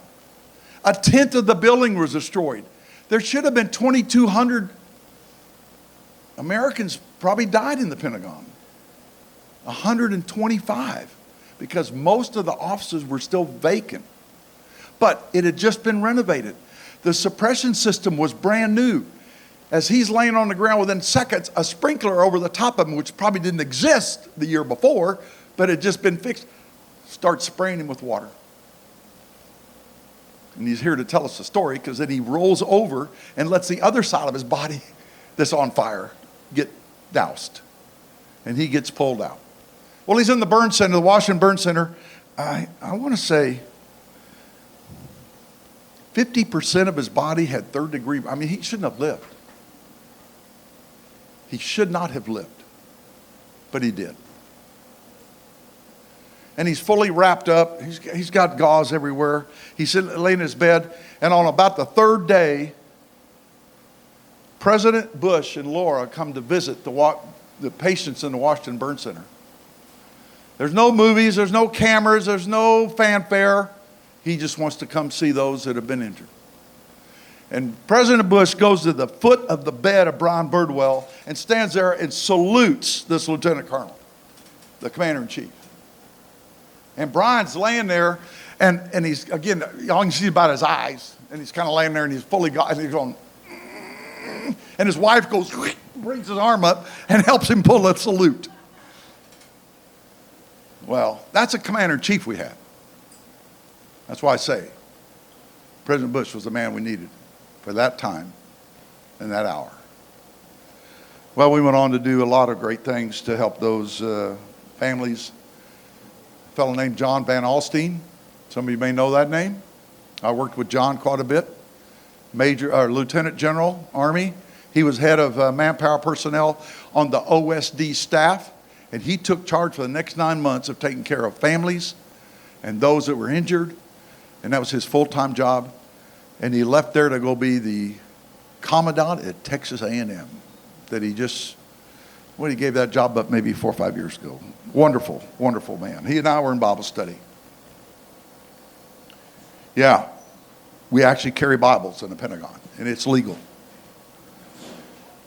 A tenth of the building was destroyed. There should have been 2,200 Americans probably died in the Pentagon. 125, because most of the offices were still vacant. But it had just been renovated. The suppression system was brand new. As he's laying on the ground, within seconds, a sprinkler over the top of him, which probably didn't exist the year before, but had just been fixed, starts spraying him with water. And he's here to tell us the story, because then he rolls over and lets the other side of his body that's on fire get doused. And he gets pulled out. Well, he's in the burn center, the Washington Burn Center. I want to say 50% of his body had 3rd degree. I mean, he shouldn't have lived. He should not have lived. But he did. And he's fully wrapped up. He's got gauze everywhere. He's laying in his bed. And on about the 3rd day, President Bush and Laura come to visit the patients in the Washington Burn Center. There's no movies, there's no cameras, there's no fanfare. He just wants to come see those that have been injured. And President Bush goes to the foot of the bed of Brian Birdwell and stands there and salutes this lieutenant colonel, the commander-in-chief. And Brian's laying there, and he's, again, all you can see about his eyes, and he's kind of laying there, and he's fully got, and he's going, and his wife goes, brings his arm up, and helps him pull a salute. Well, that's a commander-in-chief we had. That's why I say President Bush was the man we needed for that time and that hour. Well, we went on to do a lot of great things to help those families. A fellow named John Van Alstine. Some of you may know that name. I worked with John quite a bit. Lieutenant General, Army. He was head of manpower personnel on the OSD staff. And he took charge for the next 9 months of taking care of families and those that were injured. And that was his full-time job. And he left there to go be the commandant at Texas A&M. That he gave that job up maybe 4 or 5 years ago. Wonderful, wonderful man. He and I were in Bible study. Yeah, we actually carry Bibles in the Pentagon, and it's legal.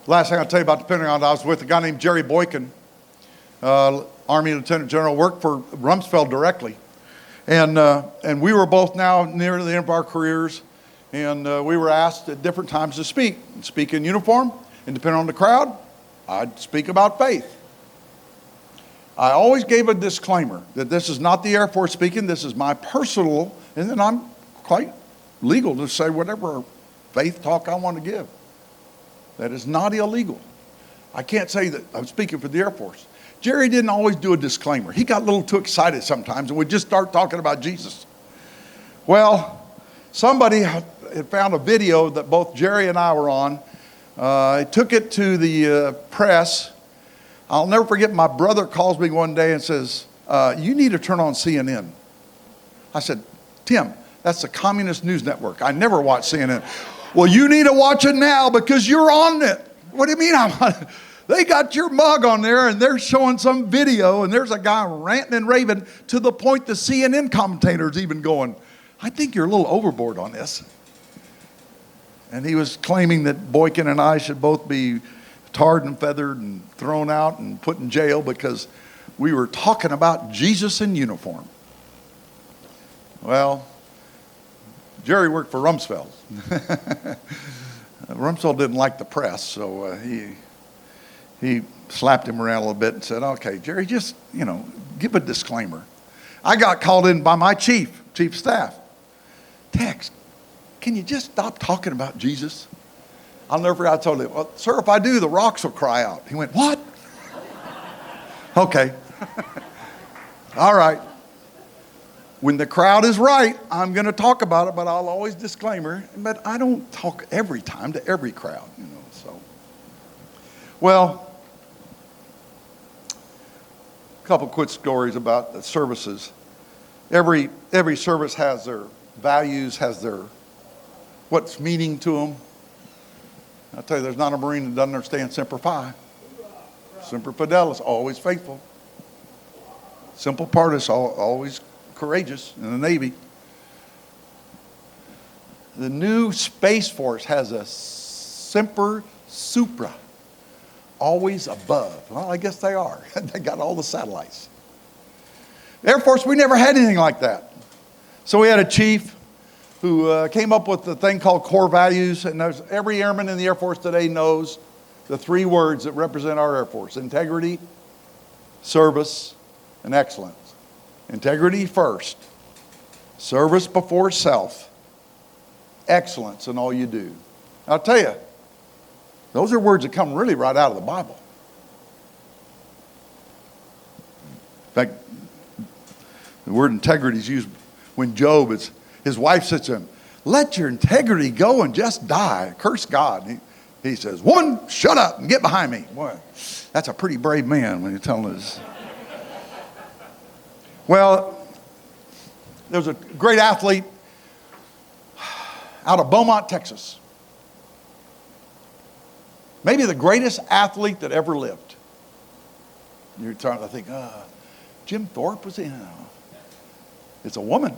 Last thing I'll tell you about the Pentagon, I was with a guy named Jerry Boykin, Army Lieutenant General, worked for Rumsfeld directly. And we were both now near the end of our careers, and we were asked at different times to speak in uniform, and depending on the crowd, I'd speak about faith. I always gave a disclaimer that this is not the Air Force speaking, this is my personal, and then I'm quite legal to say whatever faith talk I want to give. That is not illegal. I can't say that I'm speaking for the Air Force. Jerry didn't always do a disclaimer. He got a little too excited sometimes and would just start talking about Jesus. Well, somebody had found a video that both Jerry and I were on. I took it to the press. I'll never forget, my brother calls me one day and says, you need to turn on CNN. I said, Tim, that's the Communist News Network. I never watch CNN. Well, you need to watch it now because you're on it. What do you mean I'm on it? They got your mug on there and they're showing some video and there's a guy ranting and raving to the point the CNN commentator's even going, I think you're a little overboard on this. And he was claiming that Boykin and I should both be tarred and feathered and thrown out and put in jail because we were talking about Jesus in uniform. Well, Jerry worked for Rumsfeld. Rumsfeld didn't like the press, so he slapped him around a little bit and said, okay, Jerry, just, give a disclaimer. I got called in by my chief of staff. Tex, can you just stop talking about Jesus? I'll never forget, I told him, well, sir, if I do, the rocks will cry out. He went, what? Okay. All right. When the crowd is right, I'm going to talk about it, but I'll always disclaimer. But I don't talk every time to every crowd, so. Well, a couple quick stories about the services. Every service has their values, has their what's meaning to them. I'll tell you, there's not a Marine that doesn't understand Semper Fi. Semper Fidelis, always faithful. Simple Partis, always courageous in the Navy. The new Space Force has a Semper Supra, always above. Well, I guess they are. They got all the satellites. Air Force, we never had anything like that. So we had a chief who came up with the thing called core values, and every airman in the Air Force today knows the three words that represent our Air Force: integrity, service, and excellence. Integrity first, service before self, excellence in all you do. I'll tell you, those are words that come really right out of the Bible. In fact, the word integrity is used when Job, his wife said to him, let your integrity go and just die. Curse God. He says, woman, shut up and get behind me. Boy, that's a pretty brave man when you're telling us. Well, there was a great athlete out of Beaumont, Texas. Maybe the greatest athlete that ever lived. You're trying to think, Jim Thorpe was in. It's a woman.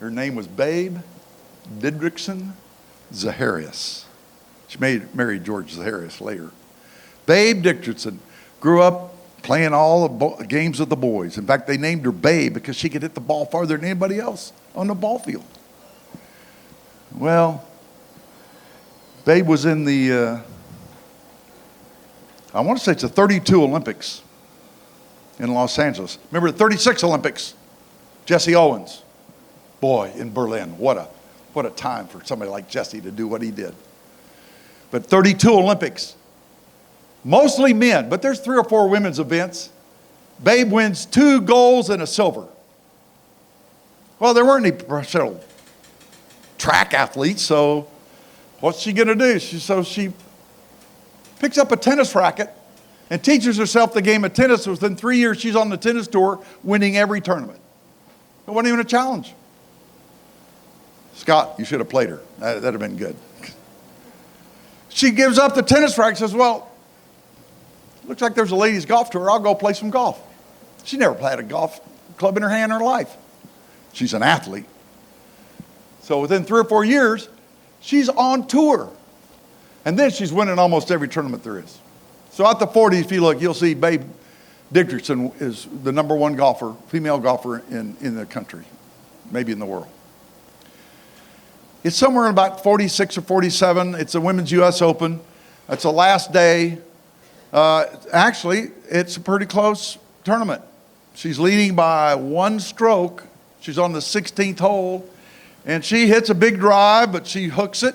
Her name was Babe Didrikson Zaharias. She married George Zaharias later. Babe Didrikson grew up playing all the games with the boys. In fact, they named her Babe because she could hit the ball farther than anybody else on the ball field. Well, Babe was in the, I want to say it's the 32 Olympics in Los Angeles. Remember the 36 Olympics? Jesse Owens. Boy, in Berlin, what a time for somebody like Jesse to do what he did. But 32 Olympics, mostly men, but there's 3 or 4 women's events. Babe wins 2 golds and a silver. Well, there weren't any professional track athletes, so what's she going to do? She picks up a tennis racket and teaches herself the game of tennis. Within 3 years, she's on the tennis tour, winning every tournament. It wasn't even a challenge. Scott, you should have played her. That'd have been good. She gives up the tennis racket, says, well, looks like there's a ladies' golf tour. I'll go play some golf. She never had a golf club in her hand in her life. She's an athlete. So within 3 or 4 years, she's on tour. And then she's winning almost every tournament there is. So at the 40s, if you look, you'll see Babe Didrikson is the #1 golfer, female golfer in the country, maybe in the world. It's somewhere in about 46 or 47. It's the Women's U.S. Open. It's the last day. Actually, it's a pretty close tournament. She's leading by 1 stroke. She's on the 16th hole. And she hits a big drive, but she hooks it,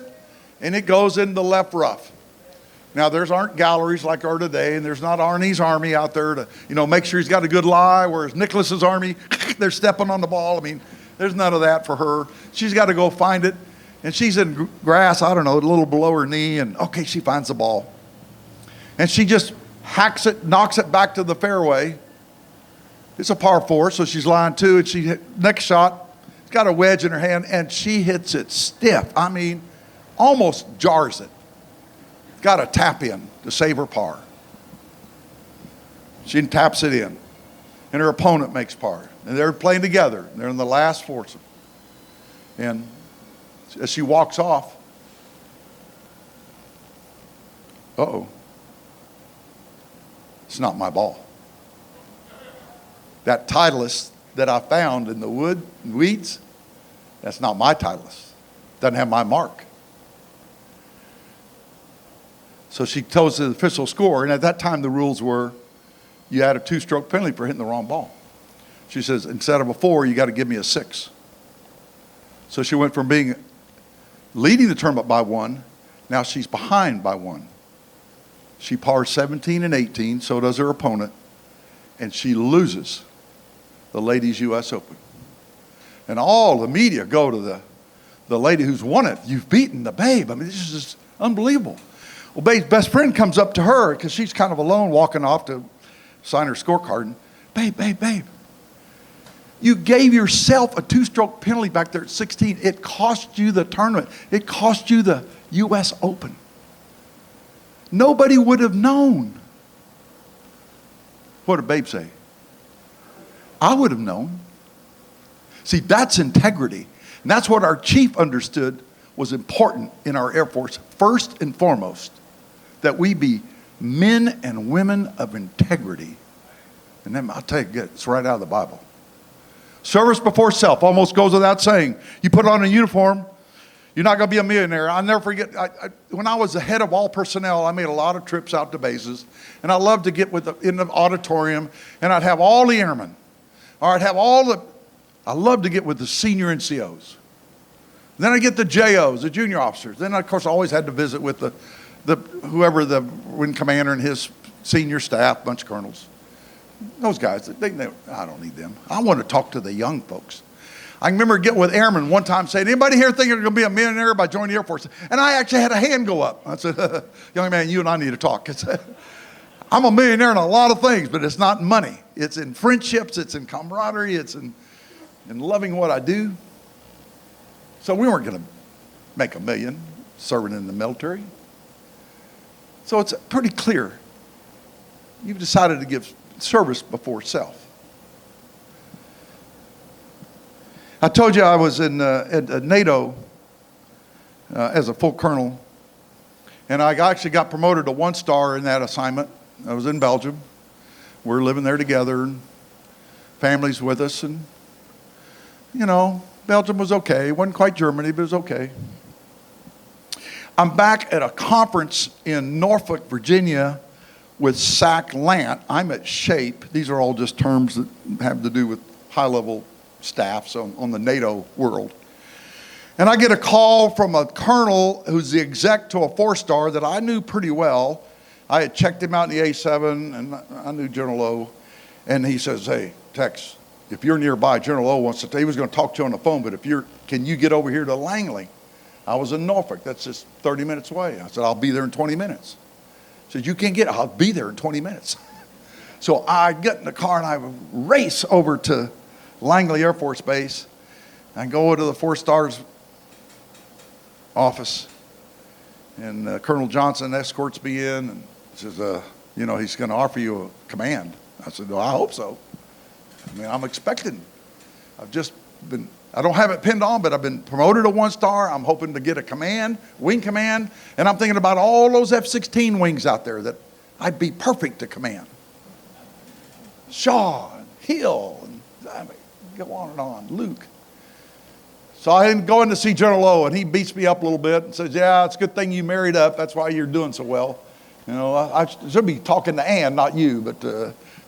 and it goes in the left rough. Now, aren't galleries like there are today, and there's not Arnie's Army out there to, make sure he's got a good lie, whereas Nicholas's Army, they're stepping on the ball. I mean, There's none of that for her. She's got to go find it. And she's in grass, I don't know, a little below her knee. And okay, she finds the ball. And she just hacks it, knocks it back to the fairway. It's a par 4, so she's line 2. And she next shot, she's got a wedge in her hand, and she hits it stiff. I mean, almost jars it. Got a tap in to save her par. She taps it in. And her opponent makes par. And they're playing together. They're in the last foursome. And as she walks off, it's not my ball. That Titleist that I found in the weeds, that's not my Titleist. Doesn't have my mark. So she tells the official score, and at that time the rules were you had a 2-stroke penalty for hitting the wrong ball. She says, instead of a 4, you got to give me a 6. So she went from being leading the tournament by 1, now she's behind by 1. She pars 17 and 18, so does her opponent, and she loses the Ladies U.S. Open. And all the media go to the lady who's won it. You've beaten the babe. I mean, this is just unbelievable. Well, Babe's best friend comes up to her because she's kind of alone walking off to sign her scorecard. And, babe. You gave yourself a 2-stroke penalty back there at 16. It cost you the tournament. It cost you the U.S. Open. Nobody would have known. What did Babe say? I would have known. See, that's integrity. And that's what our chief understood was important in our Air Force. First and foremost, that we be men and women of integrity. And then I'll tell you, it's right out of the Bible. Service before self almost goes without saying. You put on a uniform, you're not going to be a millionaire. I'll never forget, when I was the head of all personnel, I made a lot of trips out to bases. And I loved to get in the auditorium, and I'd have all the airmen. Or I loved to get with the senior NCOs. Then I get the JOs, the junior officers. Then, of course, I always had to visit with whoever the wing commander and his senior staff, bunch of colonels. Those guys, I don't need them. I want to talk to the young folks. I remember getting with airmen one time saying, anybody here think you're going to be a millionaire by joining the Air Force? And I actually had a hand go up. I said, young man, you and I need to talk. I'm a millionaire in a lot of things, but it's not in money. It's in friendships, it's in camaraderie, it's in loving what I do. So we weren't going to make $1 million serving in the military. So it's pretty clear. You've decided to give service before self. I told you I was at NATO as a full colonel, and I actually got promoted to 1-star in that assignment. I was in Belgium. We're living there together, and families with us, and Belgium was okay. It wasn't quite Germany, but it was okay. I'm back at a conference in Norfolk, Virginia with SAC Lant. I'm at SHAPE. These are all just terms that have to do with high-level staffs on the NATO world. And I get a call from a colonel who's the exec to a 4-star that I knew pretty well. I had checked him out in the A7, and I knew General O. And he says, hey, Tex, if you're nearby, General O wants to, he was going to talk to you on the phone, but can you get over here to Langley? I was in Norfolk. That's just 30 minutes away. I said, I'll be there in 20 minutes. He said, you can't get it. I'll be there in 20 minutes. So I get in the car and I race over to Langley Air Force Base. I go into the 4-stars office, and Colonel Johnson escorts me in and says, he's going to offer you a command. I said, well, I hope so. I mean, I'm expecting. I don't have it pinned on, but I've been promoted to 1-star. I'm hoping to get a command, wing command, and I'm thinking about all those F-16 wings out there that I'd be perfect to command. Shaw and Hill, and go on and on, Luke. So I go in to see General O, and he beats me up a little bit and says, yeah, it's a good thing you married up. That's why you're doing so well. I should be talking to Ann, not you,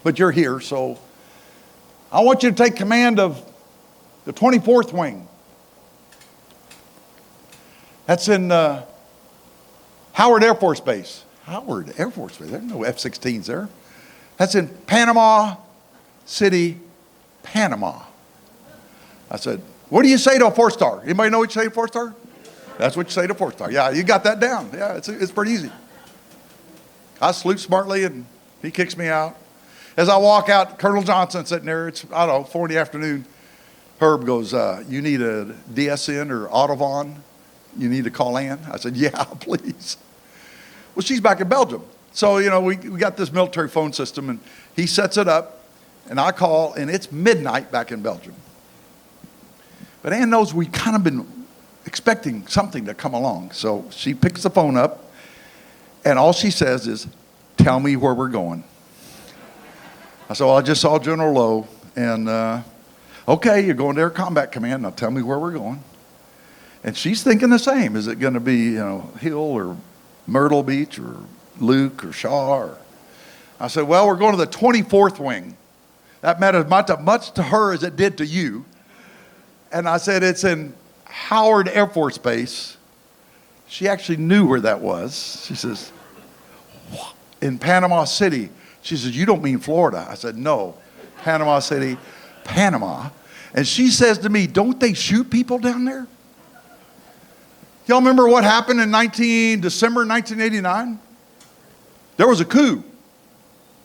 but you're here. So I want you to take command of the 24th Wing. That's in Howard Air Force Base. Howard Air Force Base. There's no F-16s there. That's in Panama City, Panama. I said, What do you say to a 4-star? Anybody know what you say to a 4-star? That's what you say to a 4-star. Yeah, you got that down. Yeah, it's pretty easy. I salute smartly, and he kicks me out. As I walk out, Colonel Johnson sitting there, it's, I don't know, 4 in the afternoon. Herb goes, you need a DSN or Audubon? You need to call Ann? I said, yeah, please. Well, she's back in Belgium. So, you know, we got this military phone system, and he sets it up, and I call, and it's midnight back in Belgium. But Ann knows we kind of been expecting something to come along. So she picks the phone up, and all she says is, tell me where we're going. I said, well, I just saw General Lowe, and okay, you're going to Air Combat Command. Now tell me where we're going. And she's thinking the same. Is it going to be, you know, Hill or Myrtle Beach or Luke or Shaw? Or... I said, well, we're going to the 24th Wing. That mattered much to her as it did to you. And I said, it's in Howard Air Force Base. She actually knew where that was. She says, what? In Panama City. She says, you don't mean Florida. I said, no, Panama City, Panama. And she says to me, don't they shoot people down there? Y'all remember what happened in December 1989? There was a coup,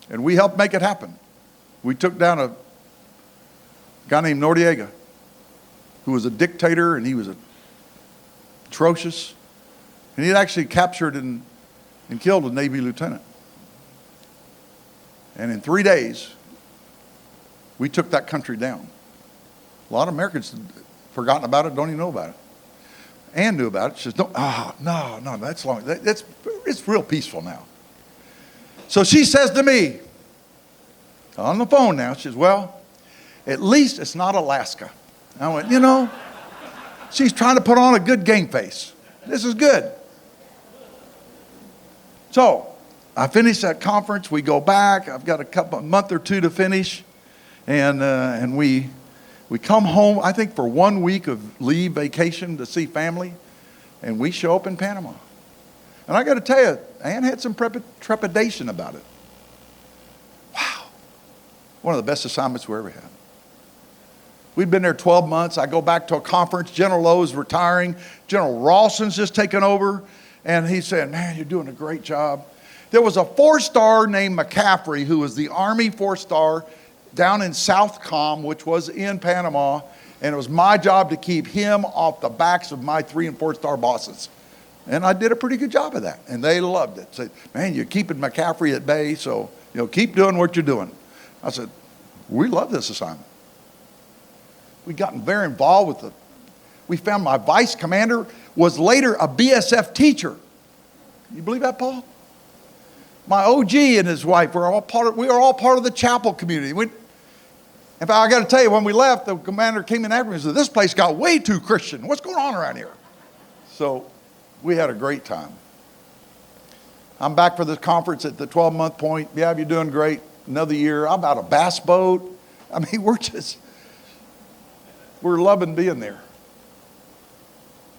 and we helped make it happen. We took down a guy named Noriega, who was a dictator, and he was atrocious. And he had actually captured and killed a Navy lieutenant. And in 3 days, we took that country down. A lot of Americans had forgotten about it, don't even know about it. Ann knew about it. She says, no, that's long. It's real peaceful now. So she says to me, on the phone now, she says, well, at least it's not Alaska. I went, you know, she's trying to put on a good game face. This is good. So I finished that conference. We go back. I've got a month or two to finish. And we come home, I think, for 1 week of leave vacation to see family. And we show up in Panama. And I got to tell you, Ann had some trepidation about it. Wow. One of the best assignments we ever had. We'd been there 12 months. I go back to a conference. General Lowe is retiring. General Ralston's just taken over. And he said, man, you're doing a great job. There was a 4-star named McCaffrey who was the Army 4-star down in Southcom, which was in Panama. And it was my job to keep him off the backs of my 3- and 4-star bosses. And I did a pretty good job of that. And they loved it. Said, man, you're keeping McCaffrey at bay, so keep doing what you're doing. I said, we love this assignment. We gotten very involved with it. We found my vice commander was later a BSF teacher. Can you believe that, Paul? My OG and his wife we were all part of the chapel community. In fact, I got to tell you, when we left, the commander came in after me and said, this place got way too Christian. What's going on around here? So we had a great time. I'm back for this conference at the 12-month point. Yeah, you're doing great. Another year. I'm out a bass boat. I mean, we're loving being there.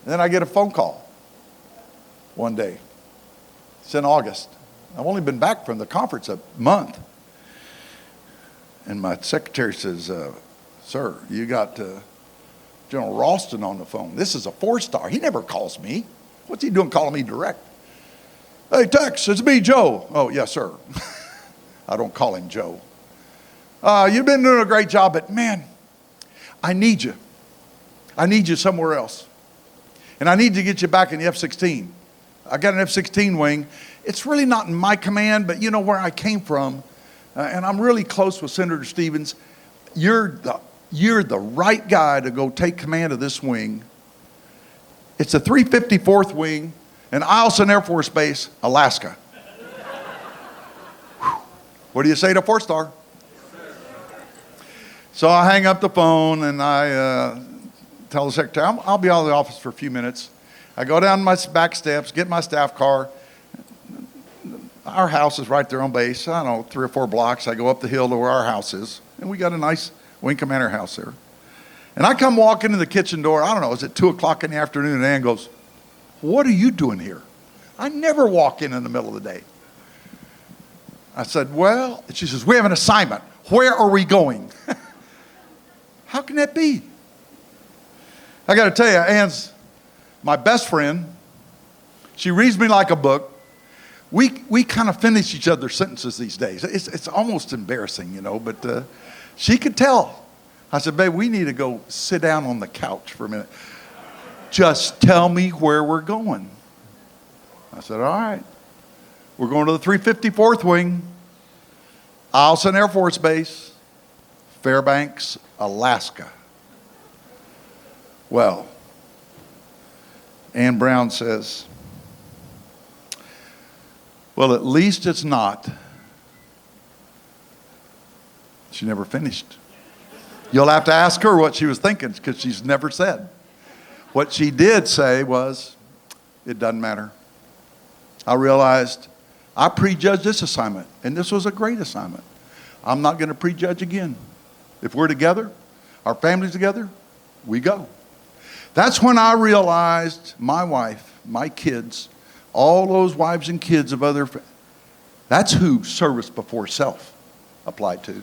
And then I get a phone call one day. It's in August. I've only been back from the conference a month. And my secretary says, sir, you got General Ralston on the phone. This is a 4-star. He never calls me. What's he doing calling me direct? Hey, Tex, it's me, Joe. Oh, yes, sir. I don't call him Joe. You've been doing a great job, but man, I need you. I need you somewhere else. And I need to get you back in the F-16. I got an F-16 wing. It's really not in my command, but you know where I came from. And I'm really close with Senator Stevens. You're the right guy to go take command of this wing. It's the 354th Wing in Eielson Air Force Base, Alaska. What do you say to 4-star? So I hang up the phone and I tell the secretary, I'll be out of the office for a few minutes. I go down my back steps, get my staff car. Our house is right there on base. I don't know, 3 or 4 blocks. I go up the hill to where our house is. And we got a nice wing commander house there. And I come walking in the kitchen door. I don't know, is it 2 o'clock in the afternoon? And Ann goes, what are you doing here? I never walk in the middle of the day. I said, well, she says, we have an assignment. Where are we going? How can that be? I got to tell you, Ann's my best friend. She reads me like a book. We kind of finish each other's sentences these days. It's almost embarrassing, but she could tell. I said, babe, we need to go sit down on the couch for a minute. Just tell me where we're going. I said, all right. We're going to the 354th Wing, Eielson Air Force Base, Fairbanks, Alaska. Well, Ann Brown says, well, at least it's not. She never finished. You'll have to ask her what she was thinking because she's never said. What she did say was, it doesn't matter. I realized I prejudged this assignment, and this was a great assignment. I'm not going to prejudge again. If we're together, our family's together, we go. That's when I realized my wife, my kids, all those wives and kids of other, that's who service before self applied to.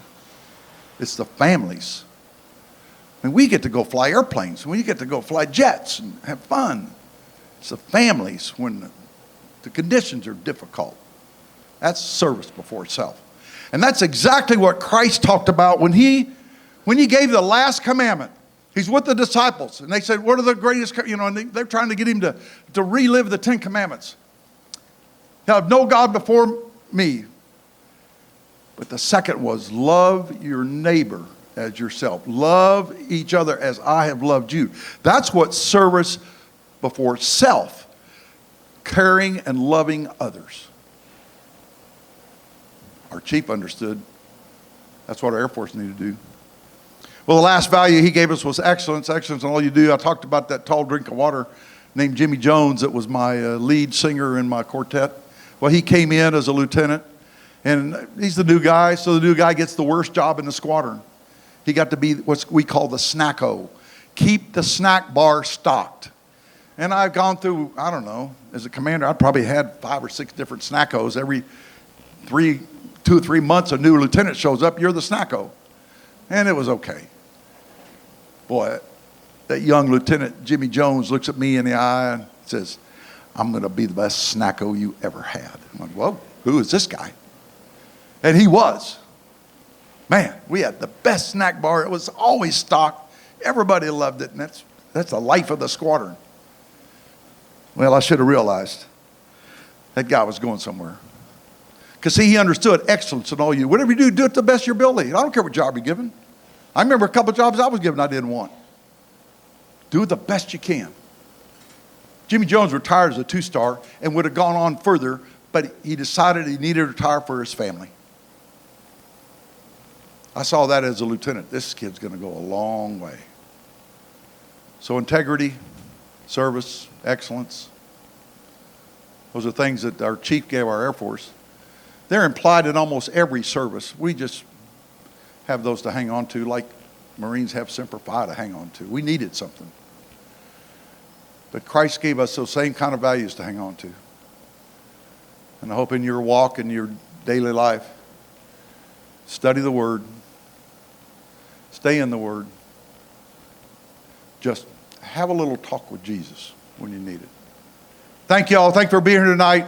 It's the families. I mean, we get to go fly airplanes. We get to go fly jets and have fun. It's the families when the conditions are difficult. That's service before self. And that's exactly what Christ talked about when he gave the last commandment. He's with the disciples, and they said, what are the greatest, and they're trying to get him to relive the 10 commandments. You have no God before me. But the second was, love your neighbor as yourself. Love each other as I have loved you. That's what service before self, caring and loving others. Our chief understood that's what our Air Force needed to do. Well, the last value he gave us was excellence. Excellence in all you do. I talked about that tall drink of water named Jimmy Jones that was my lead singer in my quartet. Well, he came in as a lieutenant, and he's the new guy, so the new guy gets the worst job in the squadron. He got to be what we call the snacko. Keep the snack bar stocked. And I've gone through, I don't know, as a commander, I probably had 5 or 6 different snackos. Every 2 or 3 months, a new lieutenant shows up, you're the snacko. And it was okay. Boy, that young Lieutenant Jimmy Jones looks at me in the eye and says, I'm going to be the best snacko you ever had. I'm like, well, who is this guy? And he was. Man, we had the best snack bar. It was always stocked. Everybody loved it, and that's the life of the squadron. Well, I should have realized that guy was going somewhere. Because, see, he understood excellence in all you. Whatever you do, do it to the best of your ability. I don't care what job you're given. I remember a couple of jobs I was given I didn't want. Do it the best you can. Jimmy Jones retired as a 2-star and would have gone on further, but he decided he needed to retire for his family. I saw that as a lieutenant. This kid's going to go a long way. So integrity, service, excellence, those are things that our chief gave our Air Force. They're implied in almost every service. We just have those to hang on to, like Marines have Semper Fi to hang on to. We needed something. But Christ gave us those same kind of values to hang on to. And I hope in your walk, in your daily life, study the Word, stay in the Word, just have a little talk with Jesus when you need it. Thank you all. Thank you for being here tonight.